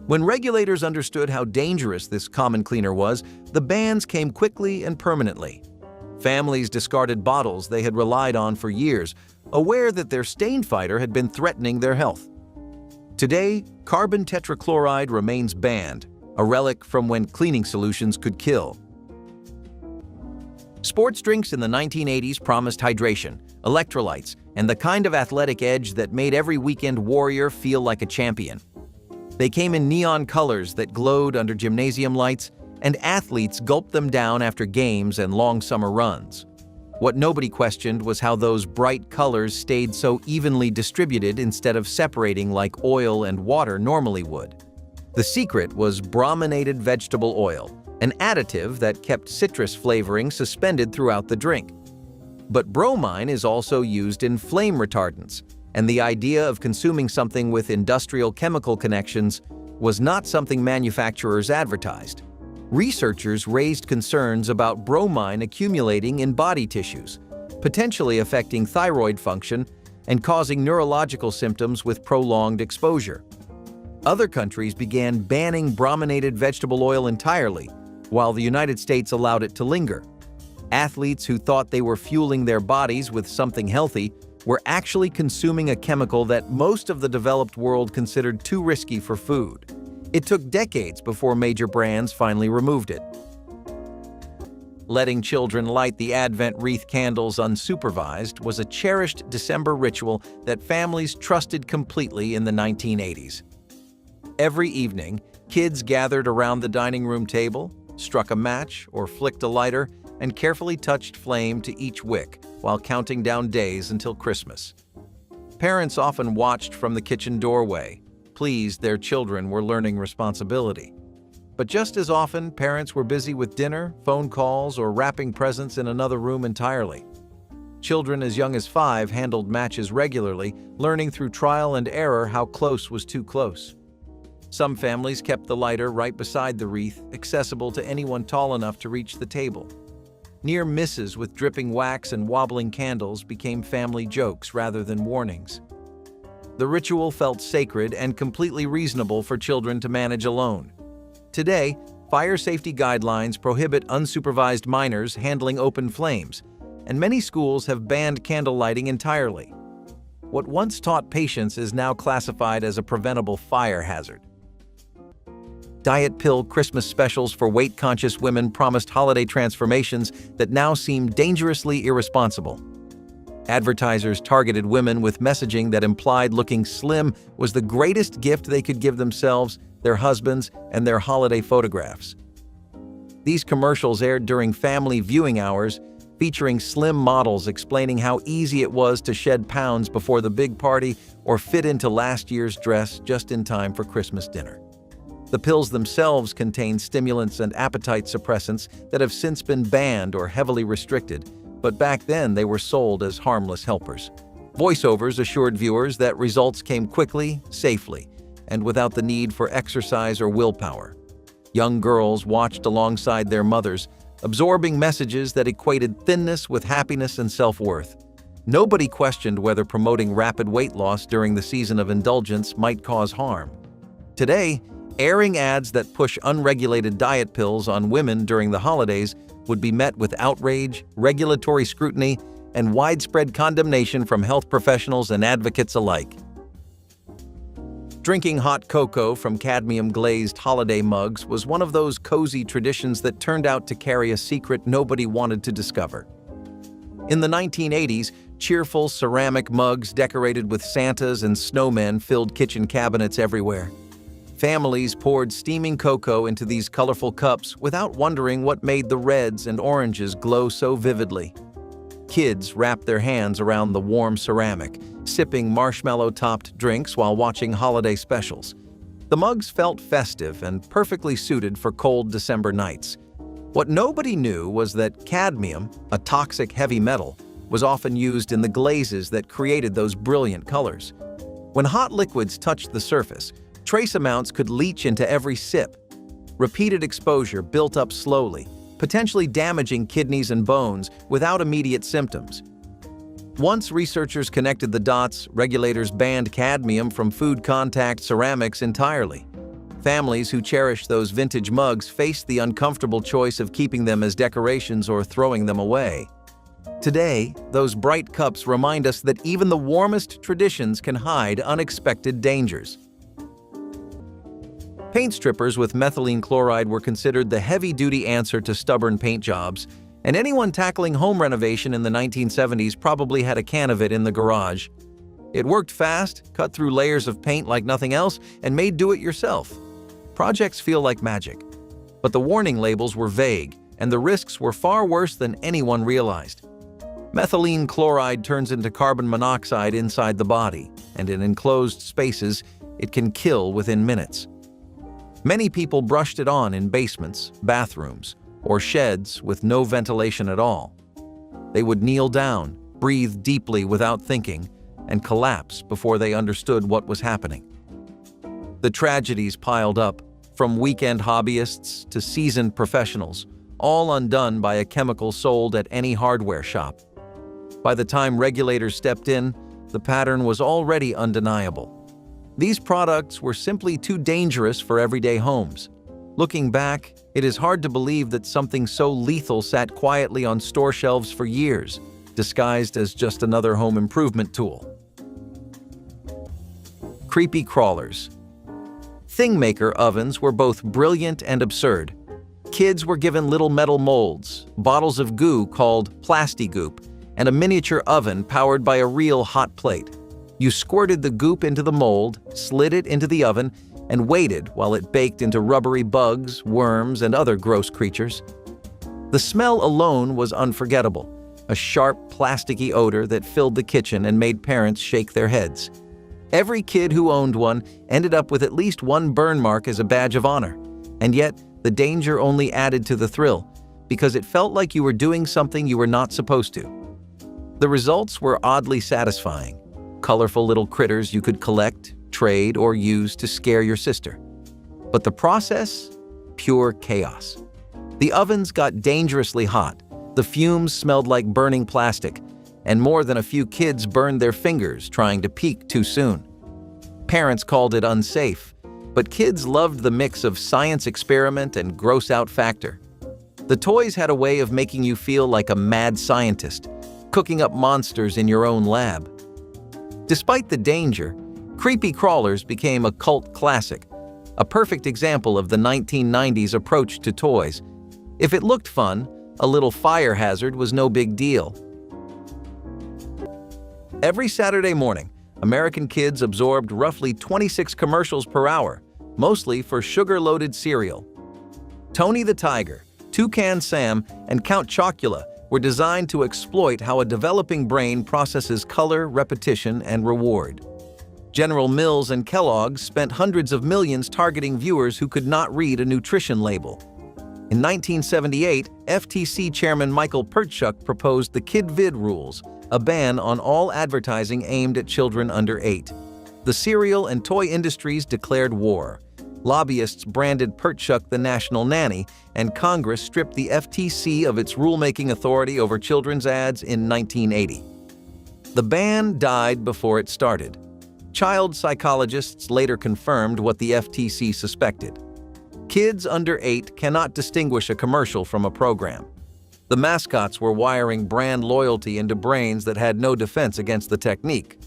When regulators understood how dangerous this common cleaner was, the bans came quickly and permanently. Families discarded bottles they had relied on for years, aware that their stain fighter had been threatening their health. Today, carbon tetrachloride remains banned, a relic from when cleaning solutions could kill. Sports drinks in the 1980s promised hydration, electrolytes, and the kind of athletic edge that made every weekend warrior feel like a champion. They came in neon colors that glowed under gymnasium lights, and athletes gulped them down after games and long summer runs. What nobody questioned was how those bright colors stayed so evenly distributed instead of separating like oil and water normally would. The secret was brominated vegetable oil, an additive that kept citrus flavoring suspended throughout the drink. But bromine is also used in flame retardants, and the idea of consuming something with industrial chemical connections was not something manufacturers advertised. Researchers raised concerns about bromine accumulating in body tissues, potentially affecting thyroid function and causing neurological symptoms with prolonged exposure. Other countries began banning brominated vegetable oil entirely, while the United States allowed it to linger. Athletes who thought they were fueling their bodies with something healthy were actually consuming a chemical that most of the developed world considered too risky for food. It took decades before major brands finally removed it. Letting children light the Advent wreath candles unsupervised was a cherished December ritual that families trusted completely in the 1980s. Every evening, kids gathered around the dining room table, struck a match or flicked a lighter, and carefully touched flame to each wick while counting down days until Christmas. Parents often watched from the kitchen doorway, pleased their children were learning responsibility. But just as often, parents were busy with dinner, phone calls, or wrapping presents in another room entirely. Children as young as 5 handled matches regularly, learning through trial and error how close was too close. Some families kept the lighter right beside the wreath, accessible to anyone tall enough to reach the table. Near misses with dripping wax and wobbling candles became family jokes rather than warnings. The ritual felt sacred and completely reasonable for children to manage alone. Today, fire safety guidelines prohibit unsupervised minors handling open flames, and many schools have banned candle lighting entirely. What once taught patience is now classified as a preventable fire hazard. Diet pill Christmas specials for weight-conscious women promised holiday transformations that now seem dangerously irresponsible. Advertisers targeted women with messaging that implied looking slim was the greatest gift they could give themselves, their husbands, and their holiday photographs. These commercials aired during family viewing hours, featuring slim models explaining how easy it was to shed pounds before the big party or fit into last year's dress just in time for Christmas dinner. The pills themselves contain stimulants and appetite suppressants that have since been banned or heavily restricted, but back then they were sold as harmless helpers. Voiceovers assured viewers that results came quickly, safely, and without the need for exercise or willpower. Young girls watched alongside their mothers, absorbing messages that equated thinness with happiness and self-worth. Nobody questioned whether promoting rapid weight loss during the season of indulgence might cause harm. Today, airing ads that push unregulated diet pills on women during the holidays would be met with outrage, regulatory scrutiny, and widespread condemnation from health professionals and advocates alike. Drinking hot cocoa from cadmium-glazed holiday mugs was one of those cozy traditions that turned out to carry a secret nobody wanted to discover. In the 1980s, cheerful ceramic mugs decorated with Santas and snowmen filled kitchen cabinets everywhere. Families poured steaming cocoa into these colorful cups without wondering what made the reds and oranges glow so vividly. Kids wrapped their hands around the warm ceramic, sipping marshmallow-topped drinks while watching holiday specials. The mugs felt festive and perfectly suited for cold December nights. What nobody knew was that cadmium, a toxic heavy metal, was often used in the glazes that created those brilliant colors. When hot liquids touched the surface, trace amounts could leach into every sip. Repeated exposure built up slowly, potentially damaging kidneys and bones without immediate symptoms. Once researchers connected the dots, regulators banned cadmium from food contact ceramics entirely. Families who cherished those vintage mugs faced the uncomfortable choice of keeping them as decorations or throwing them away. Today, those bright cups remind us that even the warmest traditions can hide unexpected dangers. Paint strippers with methylene chloride were considered the heavy-duty answer to stubborn paint jobs, and anyone tackling home renovation in the 1970s probably had a can of it in the garage. It worked fast, cut through layers of paint like nothing else, and made do-it-yourself. Projects feel like magic. But the warning labels were vague, and the risks were far worse than anyone realized. Methylene chloride turns into carbon monoxide inside the body, and in enclosed spaces, it can kill within minutes. Many people brushed it on in basements, bathrooms, or sheds with no ventilation at all. They would kneel down, breathe deeply without thinking, and collapse before they understood what was happening. The tragedies piled up, from weekend hobbyists to seasoned professionals, all undone by a chemical sold at any hardware shop. By the time regulators stepped in, the pattern was already undeniable. These products were simply too dangerous for everyday homes. Looking back, it is hard to believe that something so lethal sat quietly on store shelves for years, disguised as just another home improvement tool. Creepy crawlers. Thingmaker ovens were both brilliant and absurd. Kids were given little metal molds, bottles of goo called Plastigoop, and a miniature oven powered by a real hot plate. You squirted the goop into the mold, slid it into the oven, and waited while it baked into rubbery bugs, worms, and other gross creatures. The smell alone was unforgettable, a sharp, plasticky odor that filled the kitchen and made parents shake their heads. Every kid who owned one ended up with at least one burn mark as a badge of honor, and yet the danger only added to the thrill, because it felt like you were doing something you were not supposed to. The results were oddly satisfying. Colorful little critters you could collect, trade, or use to scare your sister. But the process? Pure chaos. The ovens got dangerously hot, the fumes smelled like burning plastic, and more than a few kids burned their fingers trying to peek too soon. Parents called it unsafe, but kids loved the mix of science experiment and gross-out factor. The toys had a way of making you feel like a mad scientist, cooking up monsters in your own lab. Despite the danger, creepy crawlers became a cult classic, a perfect example of the 1990s approach to toys. If it looked fun, a little fire hazard was no big deal. Every Saturday morning, American kids absorbed roughly 26 commercials per hour, mostly for sugar-loaded cereal. Tony the Tiger, Toucan Sam, and Count Chocula were designed to exploit how a developing brain processes color, repetition, and reward. General Mills and Kellogg's spent hundreds of millions targeting viewers who could not read a nutrition label. In 1978, FTC Chairman Michael Pertschuk proposed the KidVid rules, a ban on all advertising aimed at children under 8. The cereal and toy industries declared war. Lobbyists branded Pertschuk the national nanny, and Congress stripped the FTC of its rulemaking authority over children's ads in 1980. The ban died before it started. Child psychologists later confirmed what the FTC suspected. Kids under 8 cannot distinguish a commercial from a program. The mascots were wiring brand loyalty into brains that had no defense against the technique.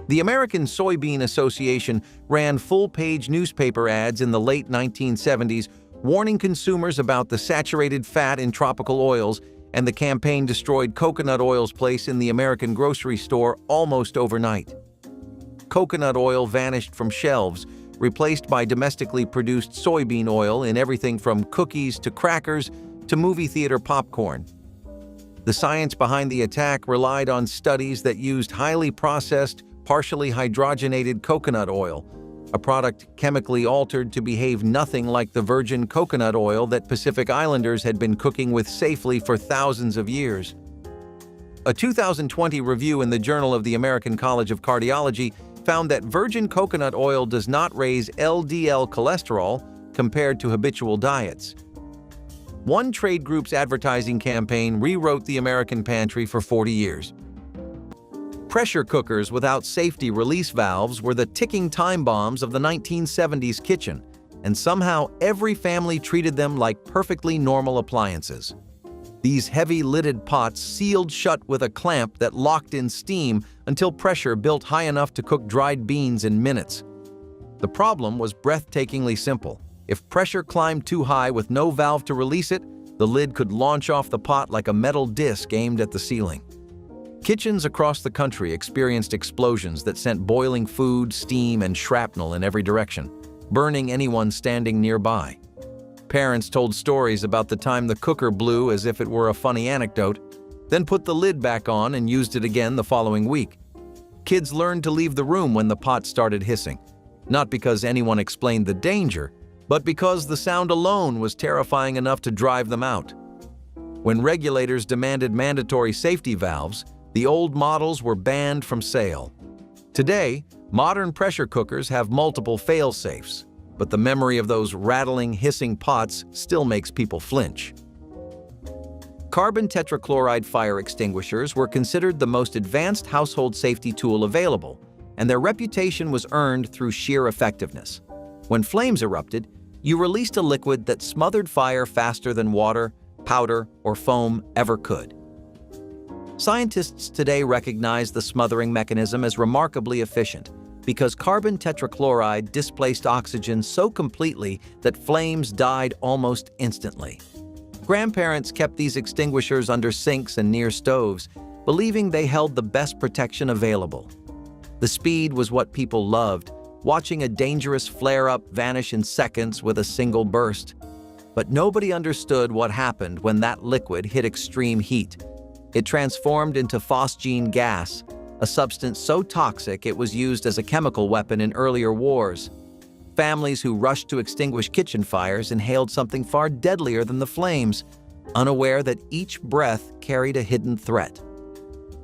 The American Soybean Association ran full-page newspaper ads in the late 1970s warning consumers about the saturated fat in tropical oils, and the campaign destroyed coconut oil's place in the American grocery store almost overnight. Coconut oil vanished from shelves, replaced by domestically produced soybean oil in everything from cookies to crackers to movie theater popcorn. The science behind the attack relied on studies that used highly processed, partially hydrogenated coconut oil, a product chemically altered to behave nothing like the virgin coconut oil that Pacific Islanders had been cooking with safely for thousands of years. A 2020 review in the Journal of the American College of Cardiology found that virgin coconut oil does not raise LDL cholesterol compared to habitual diets. One trade group's advertising campaign rewrote the American pantry for 40 years. Pressure cookers without safety release valves were the ticking time bombs of the 1970s kitchen, and somehow every family treated them like perfectly normal appliances. These heavy-lidded pots sealed shut with a clamp that locked in steam until pressure built high enough to cook dried beans in minutes. The problem was breathtakingly simple. If pressure climbed too high with no valve to release it, the lid could launch off the pot like a metal disc aimed at the ceiling. Kitchens across the country experienced explosions that sent boiling food, steam, and shrapnel in every direction, burning anyone standing nearby. Parents told stories about the time the cooker blew as if it were a funny anecdote, then put the lid back on and used it again the following week. Kids learned to leave the room when the pot started hissing, not because anyone explained the danger, but because the sound alone was terrifying enough to drive them out. When regulators demanded mandatory safety valves, the old models were banned from sale. Today, modern pressure cookers have multiple fail-safes, but the memory of those rattling, hissing pots still makes people flinch. Carbon tetrachloride fire extinguishers were considered the most advanced household safety tool available, and their reputation was earned through sheer effectiveness. When flames erupted, you released a liquid that smothered fire faster than water, powder, or foam ever could. Scientists today recognize the smothering mechanism as remarkably efficient because carbon tetrachloride displaced oxygen so completely that flames died almost instantly. Grandparents kept these extinguishers under sinks and near stoves, believing they held the best protection available. The speed was what people loved, watching a dangerous flare-up vanish in seconds with a single burst. But nobody understood what happened when that liquid hit extreme heat. It transformed into phosgene gas, a substance so toxic it was used as a chemical weapon in earlier wars. Families who rushed to extinguish kitchen fires inhaled something far deadlier than the flames, unaware that each breath carried a hidden threat.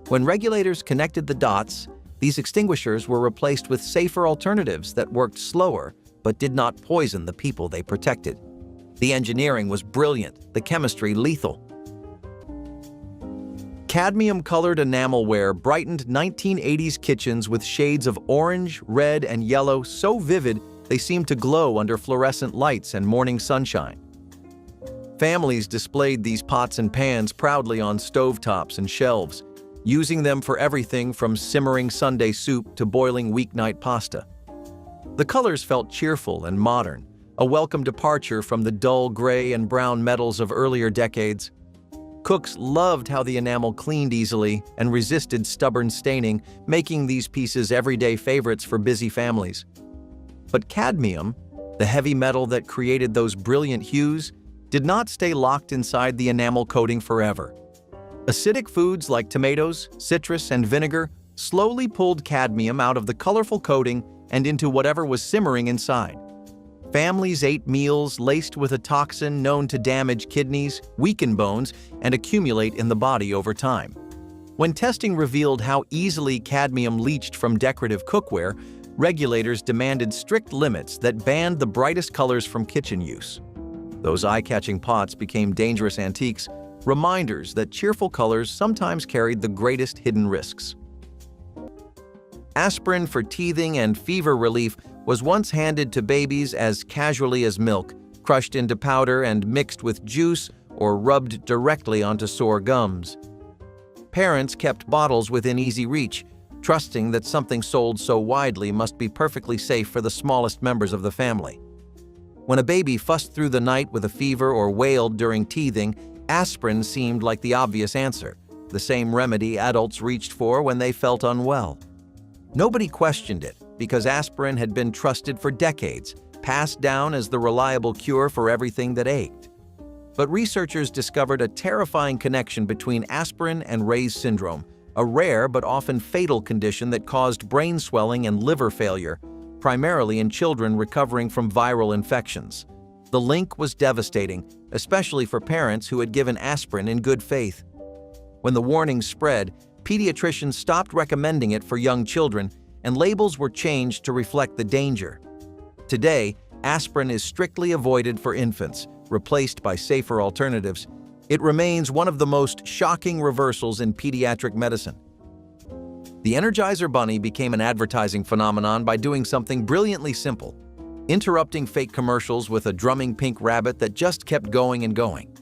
When regulators connected the dots, these extinguishers were replaced with safer alternatives that worked slower but did not poison the people they protected. The engineering was brilliant, the chemistry lethal. Cadmium-colored enamelware brightened 1980s kitchens with shades of orange, red, and yellow so vivid they seemed to glow under fluorescent lights and morning sunshine. Families displayed these pots and pans proudly on stovetops and shelves, using them for everything from simmering Sunday soup to boiling weeknight pasta. The colors felt cheerful and modern, a welcome departure from the dull gray and brown metals of earlier decades. Cooks loved how the enamel cleaned easily and resisted stubborn staining, making these pieces everyday favorites for busy families. But cadmium, the heavy metal that created those brilliant hues, did not stay locked inside the enamel coating forever. Acidic foods like tomatoes, citrus, and vinegar slowly pulled cadmium out of the colorful coating and into whatever was simmering inside. Families ate meals laced with a toxin known to damage kidneys, weaken bones, and accumulate in the body over time. When testing revealed how easily cadmium leached from decorative cookware, regulators demanded strict limits that banned the brightest colors from kitchen use. Those eye-catching pots became dangerous antiques, reminders that cheerful colors sometimes carried the greatest hidden risks. Aspirin for teething and fever relief was once handed to babies as casually as milk, crushed into powder and mixed with juice or rubbed directly onto sore gums. Parents kept bottles within easy reach, trusting that something sold so widely must be perfectly safe for the smallest members of the family. When a baby fussed through the night with a fever or wailed during teething, aspirin seemed like the obvious answer, the same remedy adults reached for when they felt unwell. Nobody questioned it because aspirin had been trusted for decades, passed down as the reliable cure for everything that ached. But researchers discovered a terrifying connection between aspirin and Ray's syndrome, a rare but often fatal condition that caused brain swelling and liver failure, primarily in children recovering from viral infections. The link was devastating, especially for parents who had given aspirin in good faith. When the warnings spread, pediatricians stopped recommending it for young children, and labels were changed to reflect the danger. Today, aspirin is strictly avoided for infants, replaced by safer alternatives. It remains one of the most shocking reversals in pediatric medicine. The Energizer Bunny became an advertising phenomenon by doing something brilliantly simple, interrupting fake commercials with a drumming pink rabbit that just kept going and going.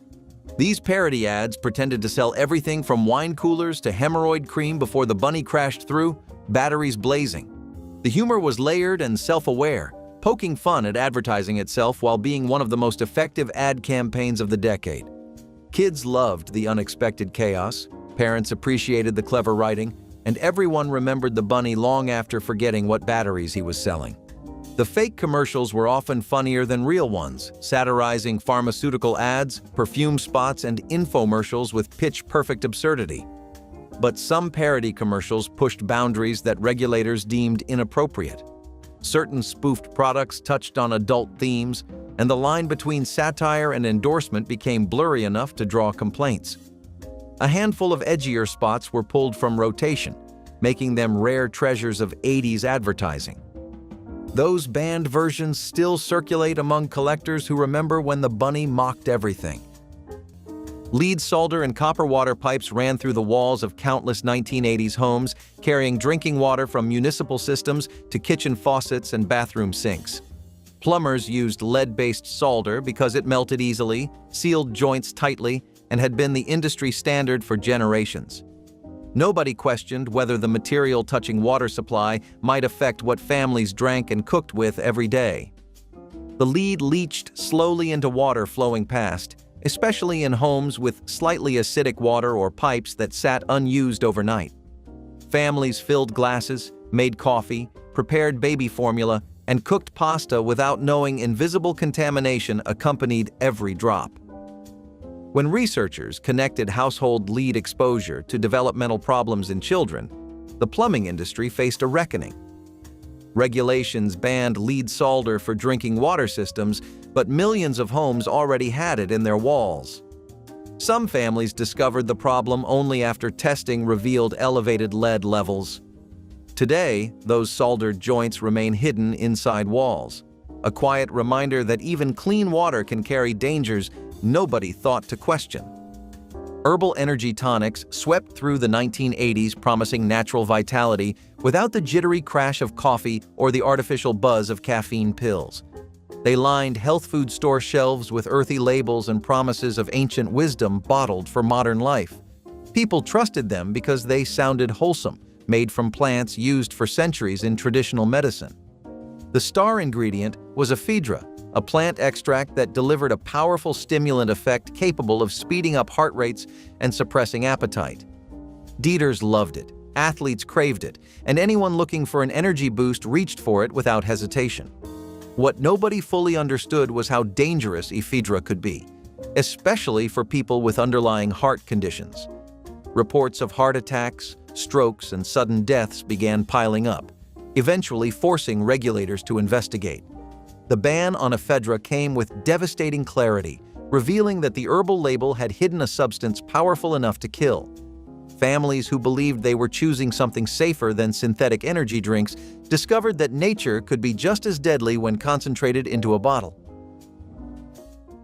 These parody ads pretended to sell everything from wine coolers to hemorrhoid cream before the bunny crashed through, batteries blazing. The humor was layered and self-aware, poking fun at advertising itself while being one of the most effective ad campaigns of the decade. Kids loved the unexpected chaos, parents appreciated the clever writing, and everyone remembered the bunny long after forgetting what batteries he was selling. The fake commercials were often funnier than real ones, satirizing pharmaceutical ads, perfume spots, and infomercials with pitch-perfect absurdity. But some parody commercials pushed boundaries that regulators deemed inappropriate. Certain spoofed products touched on adult themes, and the line between satire and endorsement became blurry enough to draw complaints. A handful of edgier spots were pulled from rotation, making them rare treasures of 80s advertising. Those banned versions still circulate among collectors who remember when the bunny mocked everything. Lead solder and copper water pipes ran through the walls of countless 1980s homes, carrying drinking water from municipal systems to kitchen faucets and bathroom sinks. Plumbers used lead-based solder because it melted easily, sealed joints tightly, and had been the industry standard for generations. Nobody questioned whether the material touching water supply might affect what families drank and cooked with every day. The lead leached slowly into water flowing past, especially in homes with slightly acidic water or pipes that sat unused overnight. Families filled glasses, made coffee, prepared baby formula, and cooked pasta without knowing invisible contamination accompanied every drop. When researchers connected household lead exposure to developmental problems in children, the plumbing industry faced a reckoning. Regulations banned lead solder for drinking water systems, but millions of homes already had it in their walls. Some families discovered the problem only after testing revealed elevated lead levels. Today, those soldered joints remain hidden inside walls, a quiet reminder that even clean water can carry dangers nobody thought to question. Herbal energy tonics swept through the 1980s promising natural vitality without the jittery crash of coffee or the artificial buzz of caffeine pills. They lined health food store shelves with earthy labels and promises of ancient wisdom bottled for modern life. People trusted them because they sounded wholesome, made from plants used for centuries in traditional medicine. The star ingredient was ephedra, a plant extract that delivered a powerful stimulant effect capable of speeding up heart rates and suppressing appetite. Dieters loved it, athletes craved it, and anyone looking for an energy boost reached for it without hesitation. What nobody fully understood was how dangerous ephedra could be, especially for people with underlying heart conditions. Reports of heart attacks, strokes, and sudden deaths began piling up, eventually forcing regulators to investigate. The ban on ephedra came with devastating clarity, revealing that the herbal label had hidden a substance powerful enough to kill. Families who believed they were choosing something safer than synthetic energy drinks discovered that nature could be just as deadly when concentrated into a bottle.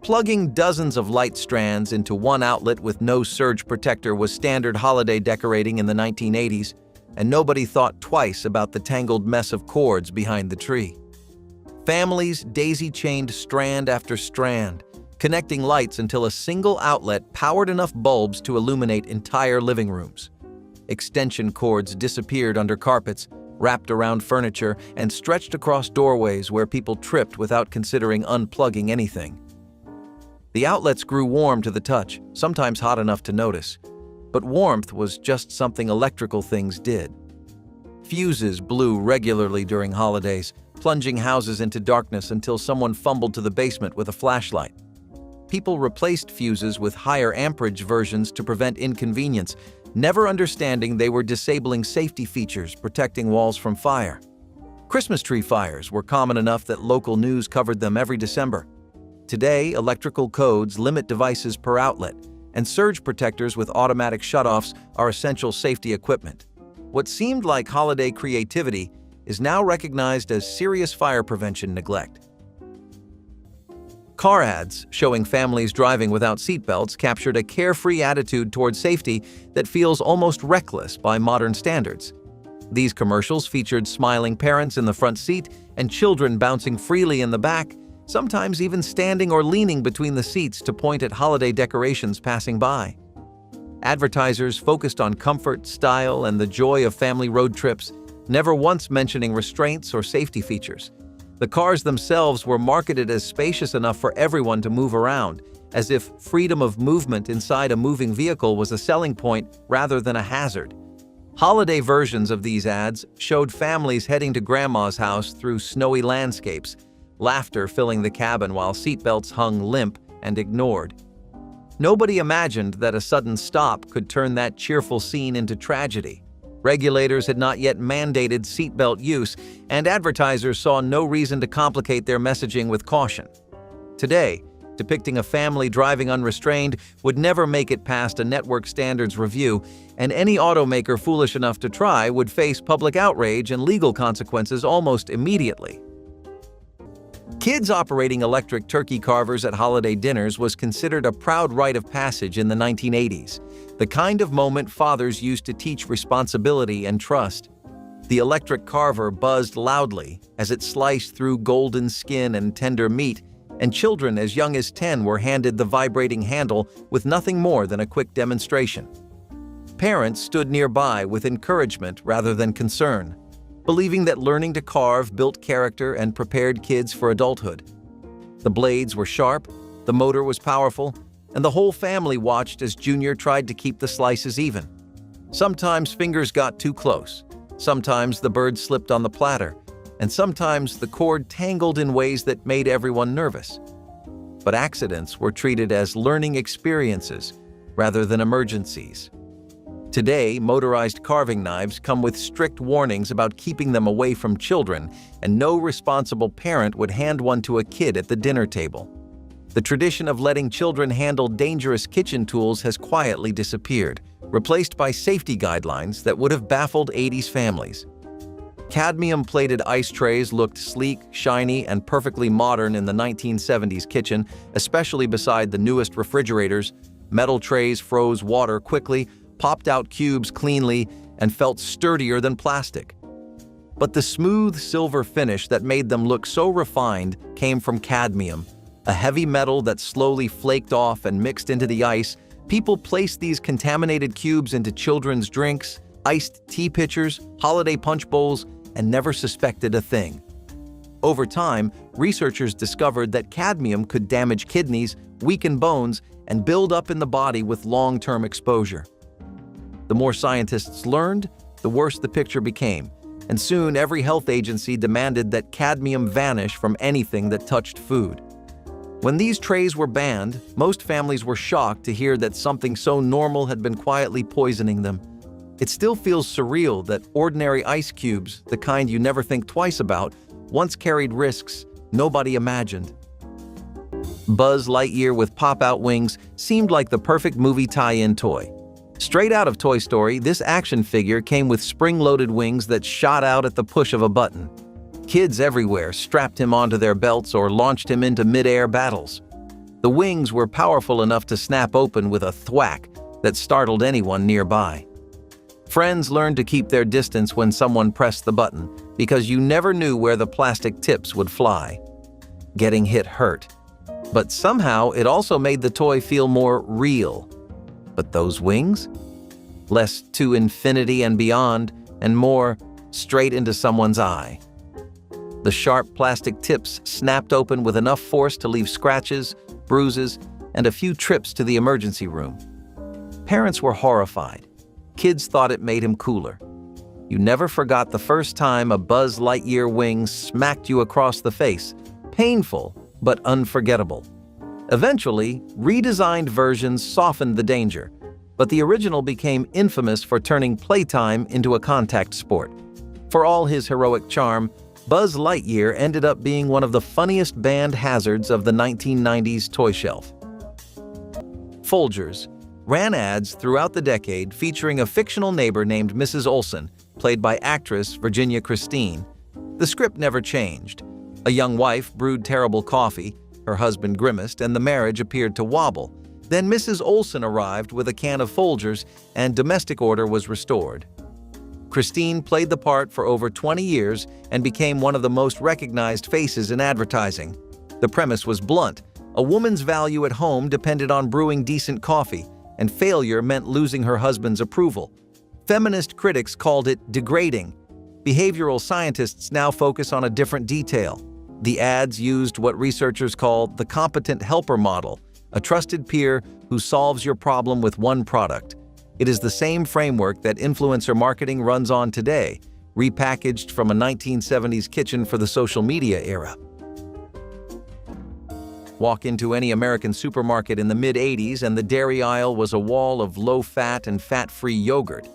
Plugging dozens of light strands into one outlet with no surge protector was standard holiday decorating in the 1980s, and nobody thought twice about the tangled mess of cords behind the tree. Families daisy-chained strand after strand, connecting lights until a single outlet powered enough bulbs to illuminate entire living rooms. Extension cords disappeared under carpets, wrapped around furniture, and stretched across doorways where people tripped without considering unplugging anything. The outlets grew warm to the touch, sometimes hot enough to notice. But warmth was just something electrical things did. Fuses blew regularly during holidays, plunging houses into darkness until someone fumbled to the basement with a flashlight. People replaced fuses with higher amperage versions to prevent inconvenience, never understanding they were disabling safety features protecting walls from fire. Christmas tree fires were common enough that local news covered them every December. Today, electrical codes limit devices per outlet, and surge protectors with automatic shutoffs are essential safety equipment. What seemed like holiday creativity is now recognized as serious fire prevention neglect. Car ads showing families driving without seatbelts captured a carefree attitude toward safety that feels almost reckless by modern standards. These commercials featured smiling parents in the front seat and children bouncing freely in the back, sometimes even standing or leaning between the seats to point at holiday decorations passing by. Advertisers focused on comfort, style, and the joy of family road trips, never once mentioning restraints or safety features. The cars themselves were marketed as spacious enough for everyone to move around, as if freedom of movement inside a moving vehicle was a selling point rather than a hazard. Holiday versions of these ads showed families heading to grandma's house through snowy landscapes, laughter filling the cabin while seatbelts hung limp and ignored. Nobody imagined that a sudden stop could turn that cheerful scene into tragedy. Regulators had not yet mandated seatbelt use, and advertisers saw no reason to complicate their messaging with caution. Today, depicting a family driving unrestrained would never make it past a network standards review, and any automaker foolish enough to try would face public outrage and legal consequences almost immediately. Kids operating electric turkey carvers at holiday dinners was considered a proud rite of passage in the 1980s, the kind of moment fathers used to teach responsibility and trust. The electric carver buzzed loudly as it sliced through golden skin and tender meat, and children as young as 10 were handed the vibrating handle with nothing more than a quick demonstration. Parents stood nearby with encouragement rather than concern, believing that learning to carve built character and prepared kids for adulthood. The blades were sharp, the motor was powerful, and the whole family watched as Junior tried to keep the slices even. Sometimes fingers got too close, sometimes the bird slipped on the platter, and sometimes the cord tangled in ways that made everyone nervous. But accidents were treated as learning experiences rather than emergencies. Today, motorized carving knives come with strict warnings about keeping them away from children, and no responsible parent would hand one to a kid at the dinner table. The tradition of letting children handle dangerous kitchen tools has quietly disappeared, replaced by safety guidelines that would have baffled 80s families. Cadmium-plated ice trays looked sleek, shiny, and perfectly modern in the 1970s kitchen, especially beside the newest refrigerators. Metal trays froze water quickly, popped out cubes cleanly, and felt sturdier than plastic. But the smooth silver finish that made them look so refined came from cadmium, a heavy metal that slowly flaked off and mixed into the ice. People placed these contaminated cubes into children's drinks, iced tea pitchers, holiday punch bowls, and never suspected a thing. Over time, researchers discovered that cadmium could damage kidneys, weaken bones, and build up in the body with long-term exposure. The more scientists learned, the worse the picture became, and soon every health agency demanded that cadmium vanish from anything that touched food. When these trays were banned, most families were shocked to hear that something so normal had been quietly poisoning them. It still feels surreal that ordinary ice cubes, the kind you never think twice about, once carried risks nobody imagined. Buzz Lightyear with pop-out wings seemed like the perfect movie tie-in toy. Straight out of Toy Story, this action figure came with spring-loaded wings that shot out at the push of a button. Kids everywhere strapped him onto their belts or launched him into mid-air battles. The wings were powerful enough to snap open with a thwack that startled anyone nearby. Friends learned to keep their distance when someone pressed the button because you never knew where the plastic tips would fly. Getting hit hurt. But somehow it also made the toy feel more real. But those wings? Less to infinity and beyond, and more straight into someone's eye. The sharp plastic tips snapped open with enough force to leave scratches, bruises, and a few trips to the emergency room. Parents were horrified. Kids thought it made him cooler. You never forgot the first time a Buzz Lightyear wing smacked you across the face. Painful, but unforgettable. Eventually, redesigned versions softened the danger, but the original became infamous for turning playtime into a contact sport. For all his heroic charm, Buzz Lightyear ended up being one of the funniest banned hazards of the 1990s toy shelf. Folgers ran ads throughout the decade featuring a fictional neighbor named Mrs. Olson, played by actress Virginia Christine. The script never changed. A young wife brewed terrible coffee, her husband grimaced, and the marriage appeared to wobble. Then Mrs. Olson arrived with a can of Folgers, and domestic order was restored. Christine played the part for over 20 years and became one of the most recognized faces in advertising. The premise was blunt. A woman's value at home depended on brewing decent coffee, and failure meant losing her husband's approval. Feminist critics called it degrading. Behavioral scientists now focus on a different detail. The ads used what researchers call the competent helper model, a trusted peer who solves your problem with one product. It is the same framework that influencer marketing runs on today, repackaged from a 1970s kitchen for the social media era. Walk into any American supermarket in the mid-80s and the dairy aisle was a wall of low-fat and fat-free yogurt.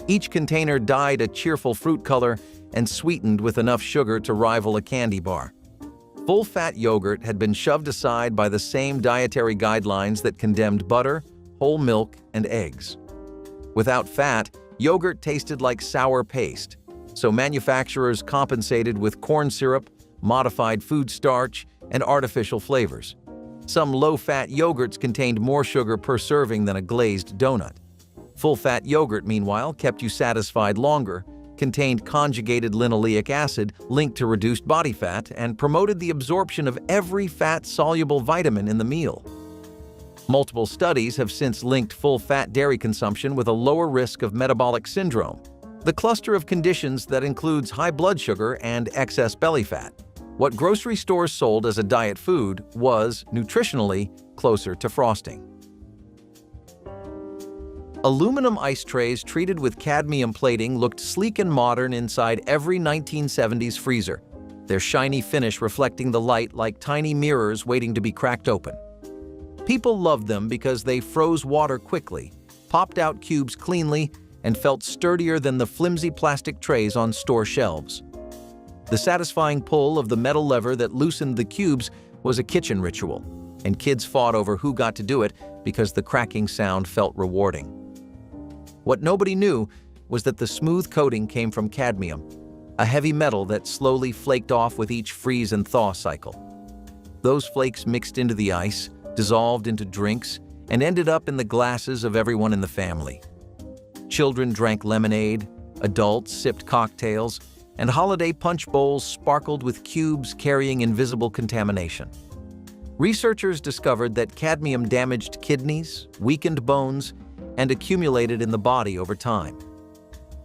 Each container dyed a cheerful fruit color and sweetened with enough sugar to rival a candy bar. Full-fat yogurt had been shoved aside by the same dietary guidelines that condemned butter, whole milk, and eggs. Without fat, yogurt tasted like sour paste, so manufacturers compensated with corn syrup, modified food starch, and artificial flavors. Some low-fat yogurts contained more sugar per serving than a glazed donut. Full-fat yogurt, meanwhile, kept you satisfied longer, contained conjugated linoleic acid linked to reduced body fat, and promoted the absorption of every fat-soluble vitamin in the meal. Multiple studies have since linked full-fat dairy consumption with a lower risk of metabolic syndrome, the cluster of conditions that includes high blood sugar and excess belly fat. What grocery stores sold as a diet food was, nutritionally, closer to frosting. Aluminum ice trays treated with cadmium plating looked sleek and modern inside every 1970s freezer, their shiny finish reflecting the light like tiny mirrors waiting to be cracked open. People loved them because they froze water quickly, popped out cubes cleanly, and felt sturdier than the flimsy plastic trays on store shelves. The satisfying pull of the metal lever that loosened the cubes was a kitchen ritual, and kids fought over who got to do it because the cracking sound felt rewarding. What nobody knew was that the smooth coating came from cadmium, a heavy metal that slowly flaked off with each freeze and thaw cycle. Those flakes mixed into the ice, dissolved into drinks, and ended up in the glasses of everyone in the family. Children drank lemonade, adults sipped cocktails, and holiday punch bowls sparkled with cubes carrying invisible contamination. Researchers discovered that cadmium damaged kidneys, weakened bones, and accumulated in the body over time.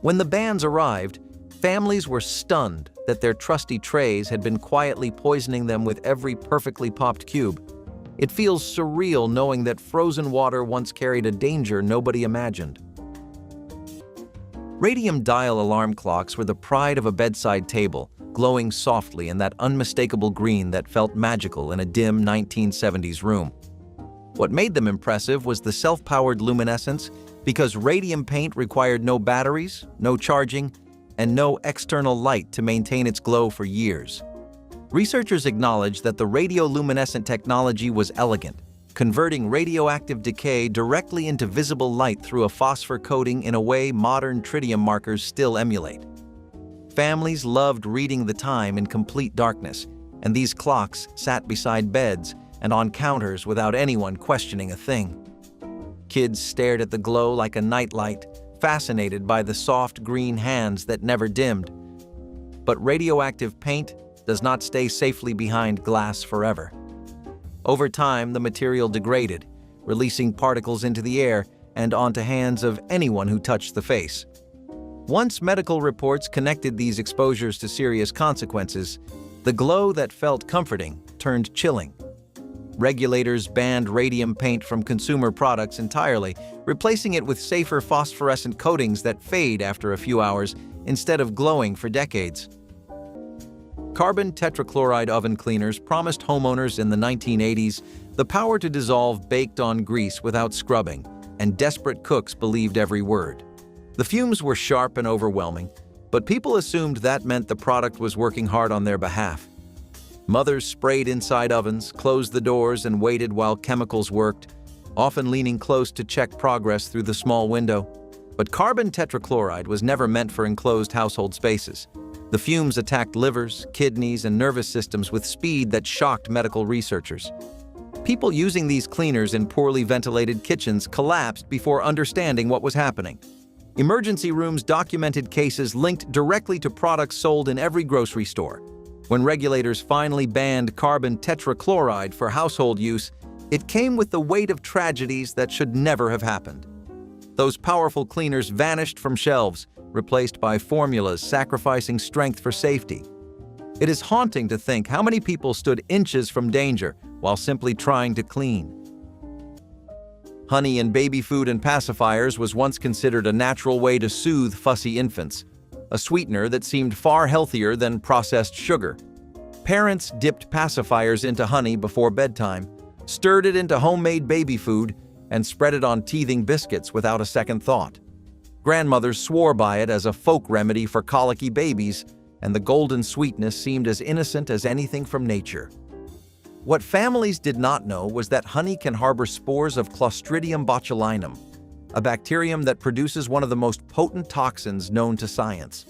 When the bans arrived, Families were stunned that their trusty trays had been quietly poisoning them with every perfectly popped cube. It feels surreal knowing that frozen water once carried a danger nobody imagined. Radium dial alarm clocks were the pride of a bedside table, glowing softly in that unmistakable green that felt magical in a dim 1970s room. What made them impressive was the self-powered luminescence, because radium paint required no batteries, no charging, and no external light to maintain its glow for years. Researchers acknowledged that the radioluminescent technology was elegant, converting radioactive decay directly into visible light through a phosphor coating in a way modern tritium markers still emulate. Families loved reading the time in complete darkness, and these clocks sat beside beds and on counters without anyone questioning a thing. Kids stared at the glow like a nightlight, fascinated by the soft green hands that never dimmed. But radioactive paint does not stay safely behind glass forever. Over time, the material degraded, releasing particles into the air and onto hands of anyone who touched the face. Once medical reports connected these exposures to serious consequences, the glow that felt comforting turned chilling. Regulators banned radium paint from consumer products entirely, replacing it with safer phosphorescent coatings that fade after a few hours instead of glowing for decades. Carbon tetrachloride oven cleaners promised homeowners in the 1980s the power to dissolve baked-on grease without scrubbing, and desperate cooks believed every word. The fumes were sharp and overwhelming, but people assumed that meant the product was working hard on their behalf. Mothers sprayed inside ovens, closed the doors, and waited while chemicals worked, often leaning close to check progress through the small window. But carbon tetrachloride was never meant for enclosed household spaces. The fumes attacked livers, kidneys, and nervous systems with speed that shocked medical researchers. People using these cleaners in poorly ventilated kitchens collapsed before understanding what was happening. Emergency rooms documented cases linked directly to products sold in every grocery store. When regulators finally banned carbon tetrachloride for household use, it came with the weight of tragedies that should never have happened. Those powerful cleaners vanished from shelves, replaced by formulas sacrificing strength for safety. It is haunting to think how many people stood inches from danger while simply trying to clean. Honey in baby food and pacifiers was once considered a natural way to soothe fussy infants, a sweetener that seemed far healthier than processed sugar. Parents dipped pacifiers into honey before bedtime, stirred it into homemade baby food, and spread it on teething biscuits without a second thought. Grandmothers swore by it as a folk remedy for colicky babies, and the golden sweetness seemed as innocent as anything from nature. What families did not know was that honey can harbor spores of Clostridium botulinum, a bacterium that produces one of the most potent toxins known to science.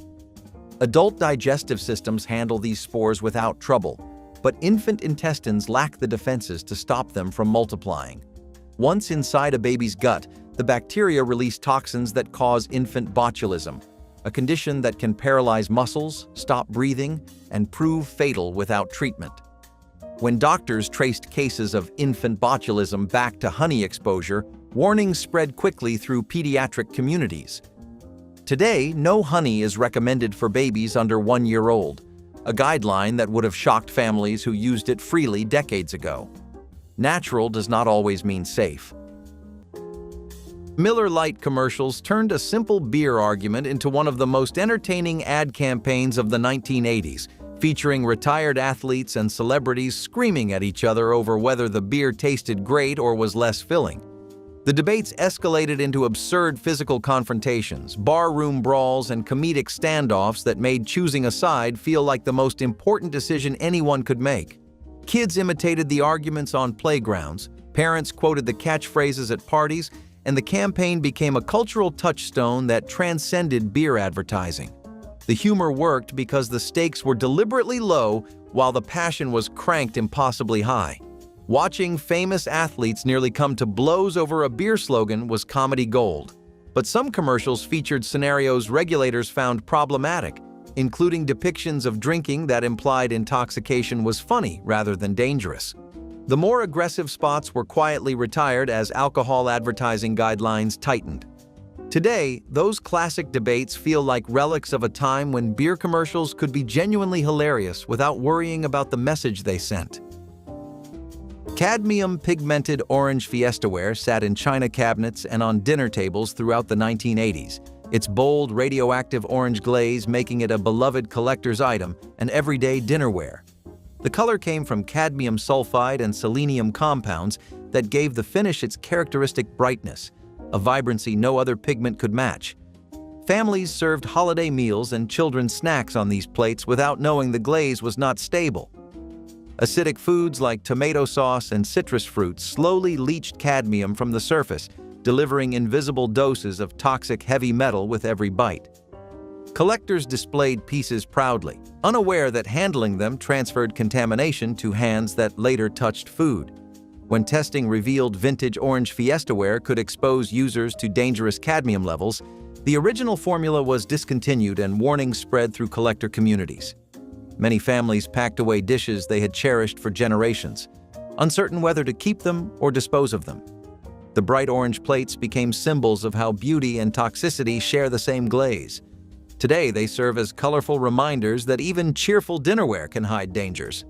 Adult digestive systems handle these spores without trouble, but infant intestines lack the defenses to stop them from multiplying. Once inside a baby's gut, the bacteria release toxins that cause infant botulism, a condition that can paralyze muscles, stop breathing, and prove fatal without treatment. When doctors traced cases of infant botulism back to honey exposure, warnings spread quickly through pediatric communities. Today, no honey is recommended for babies under 1 year old, a guideline that would have shocked families who used it freely decades ago. Natural does not always mean safe. Miller Lite commercials turned a simple beer argument into one of the most entertaining ad campaigns of the 1980s, featuring retired athletes and celebrities screaming at each other over whether the beer tasted great or was less filling. The debates escalated into absurd physical confrontations, barroom brawls, and comedic standoffs that made choosing a side feel like the most important decision anyone could make. Kids imitated the arguments on playgrounds, parents quoted the catchphrases at parties, and the campaign became a cultural touchstone that transcended beer advertising. The humor worked because the stakes were deliberately low while the passion was cranked impossibly high. Watching famous athletes nearly come to blows over a beer slogan was comedy gold. But some commercials featured scenarios regulators found problematic, including depictions of drinking that implied intoxication was funny rather than dangerous. The more aggressive spots were quietly retired as alcohol advertising guidelines tightened. Today, those classic debates feel like relics of a time when beer commercials could be genuinely hilarious without worrying about the message they sent. Cadmium pigmented orange Fiestaware sat in china cabinets and on dinner tables throughout the 1980s, its bold, radioactive orange glaze making it a beloved collector's item and everyday dinnerware. The color came from cadmium sulfide and selenium compounds that gave the finish its characteristic brightness, a vibrancy no other pigment could match. Families served holiday meals and children's snacks on these plates without knowing the glaze was not stable. Acidic foods like tomato sauce and citrus fruits slowly leached cadmium from the surface, delivering invisible doses of toxic heavy metal with every bite. Collectors displayed pieces proudly, unaware that handling them transferred contamination to hands that later touched food. When testing revealed vintage orange Fiestaware could expose users to dangerous cadmium levels, the original formula was discontinued and warnings spread through collector communities. Many families packed away dishes they had cherished for generations, uncertain whether to keep them or dispose of them. The bright orange plates became symbols of how beauty and toxicity share the same glaze. Today, they serve as colorful reminders that even cheerful dinnerware can hide dangers.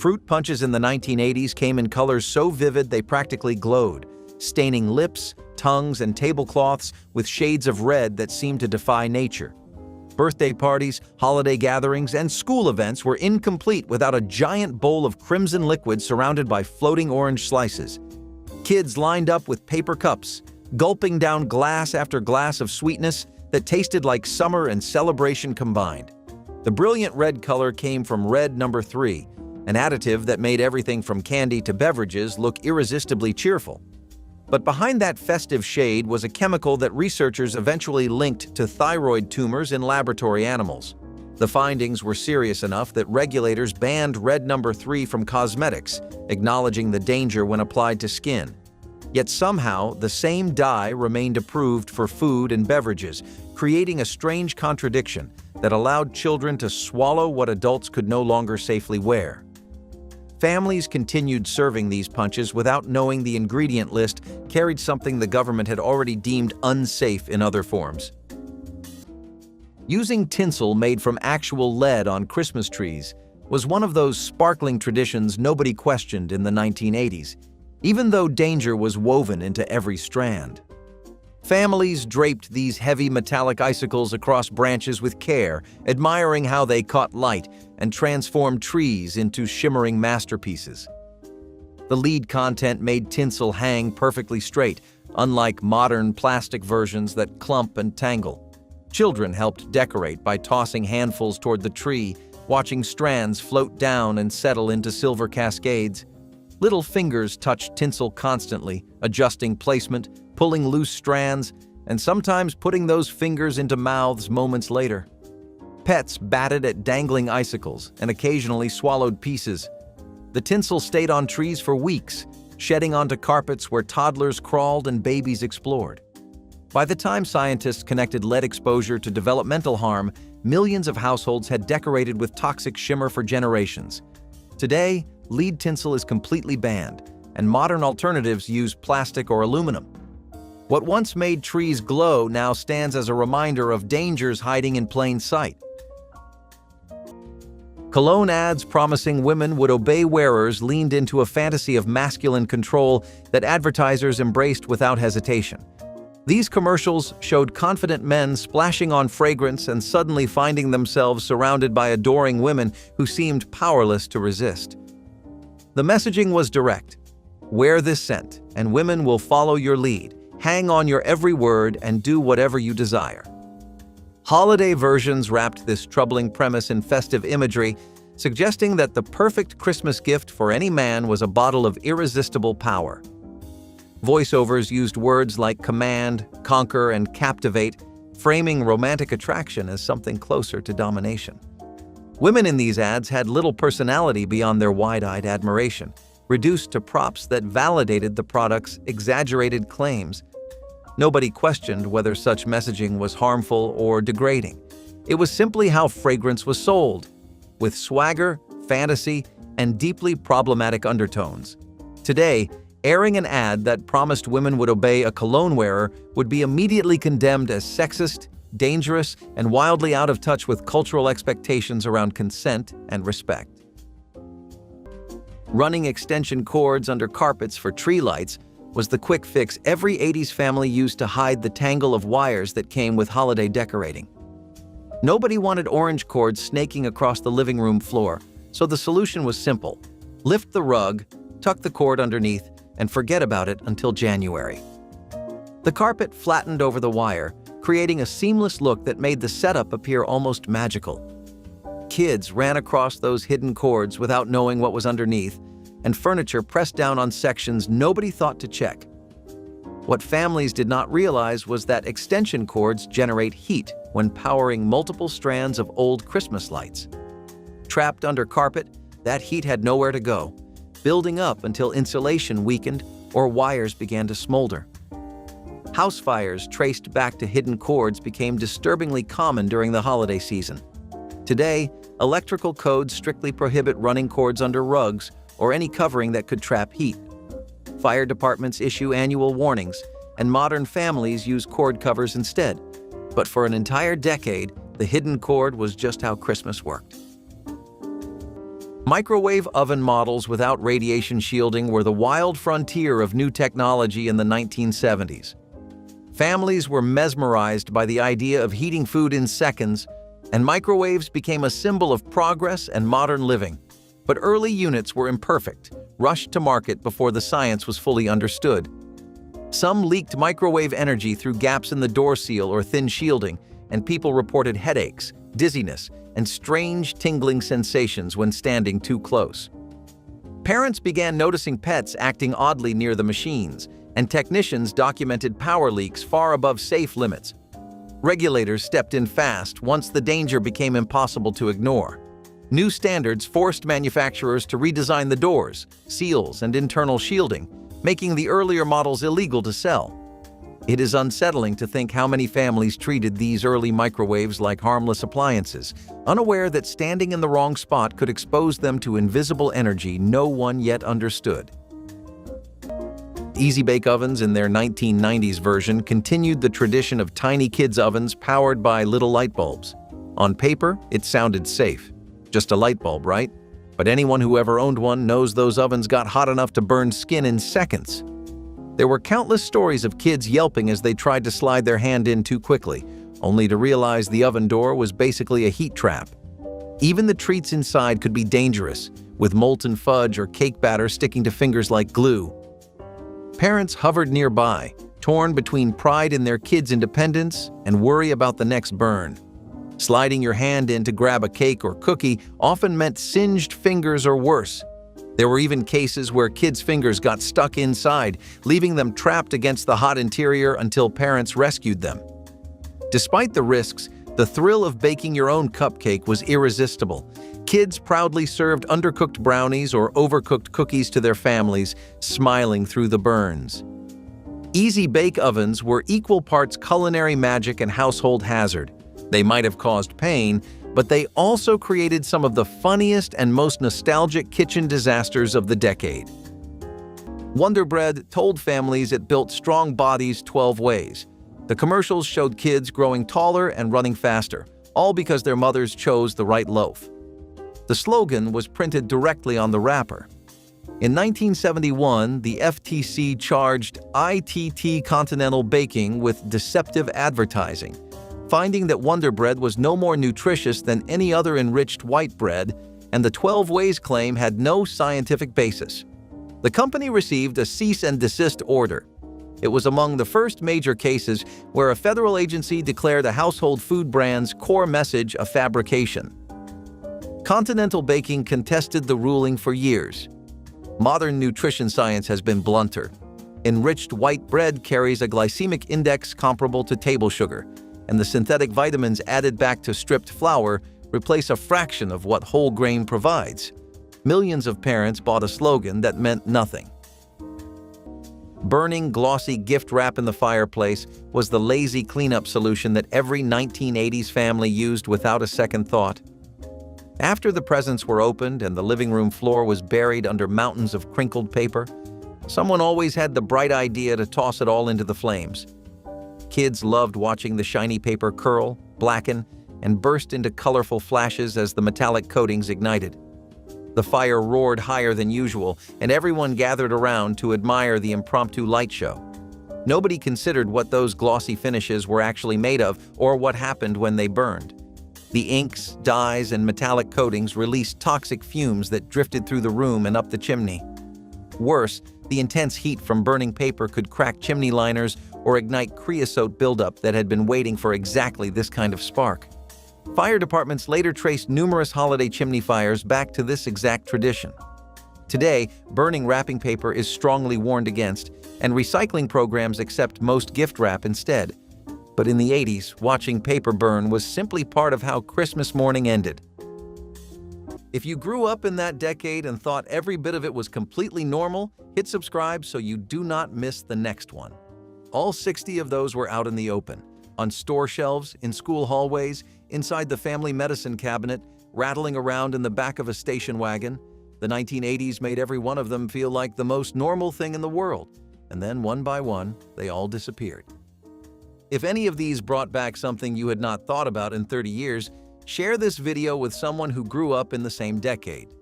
Fruit punches in the 1980s came in colors so vivid they practically glowed, staining lips, tongues, and tablecloths with shades of red that seemed to defy nature. Birthday parties, holiday gatherings, and school events were incomplete without a giant bowl of crimson liquid surrounded by floating orange slices. Kids lined up with paper cups, gulping down glass after glass of sweetness that tasted like summer and celebration combined. The brilliant red color came from red number 3, an additive that made everything from candy to beverages look irresistibly cheerful. But behind that festive shade was a chemical that researchers eventually linked to thyroid tumors in laboratory animals. The findings were serious enough that regulators banned red number 3 from cosmetics, acknowledging the danger when applied to skin. Yet somehow, the same dye remained approved for food and beverages, creating a strange contradiction that allowed children to swallow what adults could no longer safely wear. Families continued serving these punches without knowing the ingredient list carried something the government had already deemed unsafe in other forms. Using tinsel made from actual lead on Christmas trees was one of those sparkling traditions nobody questioned in the 1980s, even though danger was woven into every strand. Families draped these heavy metallic icicles across branches with care, admiring how they caught light and transformed trees into shimmering masterpieces. The lead content made tinsel hang perfectly straight, unlike modern plastic versions that clump and tangle. Children helped decorate by tossing handfuls toward the tree, watching strands float down and settle into silver cascades. Little fingers touched tinsel constantly, adjusting placement, pulling loose strands, and sometimes putting those fingers into mouths moments later. Pets batted at dangling icicles and occasionally swallowed pieces. The tinsel stayed on trees for weeks, shedding onto carpets where toddlers crawled and babies explored. By the time scientists connected lead exposure to developmental harm, millions of households had decorated with toxic shimmer for generations. Today, lead tinsel is completely banned, and modern alternatives use plastic or aluminum. What once made trees glow now stands as a reminder of dangers hiding in plain sight. Cologne ads promising women would obey wearers leaned into a fantasy of masculine control that advertisers embraced without hesitation. These commercials showed confident men splashing on fragrance and suddenly finding themselves surrounded by adoring women who seemed powerless to resist. The messaging was direct. Wear this scent, and women will follow your lead. Hang on your every word and do whatever you desire. Holiday versions wrapped this troubling premise in festive imagery, suggesting that the perfect Christmas gift for any man was a bottle of irresistible power. Voiceovers used words like command, conquer, and captivate, framing romantic attraction as something closer to domination. Women in these ads had little personality beyond their wide-eyed admiration, reduced to props that validated the product's exaggerated claims. Nobody questioned whether such messaging was harmful or degrading. It was simply how fragrance was sold, with swagger, fantasy, and deeply problematic undertones. Today, Airing an ad that promised women would obey a cologne wearer would be immediately condemned as sexist, dangerous, and wildly out of touch with cultural expectations around consent and respect. Running extension cords under carpets for tree lights was the quick fix every 80s family used to hide the tangle of wires that came with holiday decorating. Nobody wanted orange cords snaking across the living room floor, so the solution was simple. Lift the rug, tuck the cord underneath, and forget about it until January. The carpet flattened over the wire, creating a seamless look that made the setup appear almost magical. Kids ran across those hidden cords without knowing what was underneath, and furniture pressed down on sections nobody thought to check. What families did not realize was that extension cords generate heat when powering multiple strands of old Christmas lights. Trapped under carpet, that heat had nowhere to go, building up until insulation weakened or wires began to smolder. House fires traced back to hidden cords became disturbingly common during the holiday season. Today, electrical codes strictly prohibit running cords under rugs or any covering that could trap heat. Fire departments issue annual warnings, and modern families use cord covers instead. But for an entire decade, the hidden cord was just how Christmas worked. Microwave oven models without radiation shielding were the wild frontier of new technology in the 1970s. Families were mesmerized by the idea of heating food in seconds, and microwaves became a symbol of progress and modern living. But early units were imperfect, rushed to market before the science was fully understood. Some leaked microwave energy through gaps in the door seal or thin shielding, and people reported headaches, dizziness, and strange tingling sensations when standing too close. Parents began noticing pets acting oddly near the machines, and technicians documented power leaks far above safe limits. Regulators stepped in fast once the danger became impossible to ignore. New standards forced manufacturers to redesign the doors, seals, and internal shielding, making the earlier models illegal to sell. It is unsettling to think how many families treated these early microwaves like harmless appliances, unaware that standing in the wrong spot could expose them to invisible energy no one yet understood. Easy Bake Ovens in their 1990s version continued the tradition of tiny kids' ovens powered by little light bulbs. On paper, it sounded safe. Just a light bulb, right? But anyone who ever owned one knows those ovens got hot enough to burn skin in seconds. There were countless stories of kids yelping as they tried to slide their hand in too quickly, only to realize the oven door was basically a heat trap. Even the treats inside could be dangerous, with molten fudge or cake batter sticking to fingers like glue. Parents hovered nearby, torn between pride in their kids' independence and worry about the next burn. Sliding your hand in to grab a cake or cookie often meant singed fingers or worse. There were even cases where kids' fingers got stuck inside, leaving them trapped against the hot interior until parents rescued them. Despite the risks, the thrill of baking your own cupcake was irresistible. Kids proudly served undercooked brownies or overcooked cookies to their families, smiling through the burns. Easy Bake Ovens were equal parts culinary magic and household hazard. They might have caused pain, but they also created some of the funniest and most nostalgic kitchen disasters of the decade. Wonder Bread told families it built strong bodies 12 ways. The commercials showed kids growing taller and running faster, all because their mothers chose the right loaf. The slogan was printed directly on the wrapper. In 1971, the FTC charged ITT Continental Baking with deceptive advertising, finding that Wonder Bread was no more nutritious than any other enriched white bread, and the 12 Ways claim had no scientific basis. The company received a cease and desist order. It was among the first major cases where a federal agency declared a household food brand's core message a fabrication. Continental Baking contested the ruling for years. Modern nutrition science has been blunter. Enriched white bread carries a glycemic index comparable to table sugar, and the synthetic vitamins added back to stripped flour replace a fraction of what whole grain provides. Millions of parents bought a slogan that meant nothing. Burning glossy gift wrap in the fireplace was the lazy cleanup solution that every 1980s family used without a second thought. After the presents were opened and the living room floor was buried under mountains of crinkled paper, Someone always had the bright idea to toss it all into the flames. Kids loved watching the shiny paper curl, blacken, and burst into colorful flashes as the metallic coatings ignited. The fire roared higher than usual, and everyone gathered around to admire the impromptu light show. Nobody considered what those glossy finishes were actually made of or what happened when they burned. The inks, dyes, and metallic coatings released toxic fumes that drifted through the room and up the chimney. Worse, the intense heat from burning paper could crack chimney liners or ignite creosote buildup that had been waiting for exactly this kind of spark. Fire departments later traced numerous holiday chimney fires back to this exact tradition. Today, burning wrapping paper is strongly warned against, and recycling programs accept most gift wrap instead. But in the 80s, watching paper burn was simply part of how Christmas morning ended. If you grew up in that decade and thought every bit of it was completely normal, hit subscribe so you do not miss the next one. All 60 of those were out in the open, on store shelves, in school hallways, inside the family medicine cabinet, rattling around in the back of a station wagon. The 1980s made every one of them feel like the most normal thing in the world, and then one by one, they all disappeared. If any of these brought back something you had not thought about in 30 years, share this video with someone who grew up in the same decade.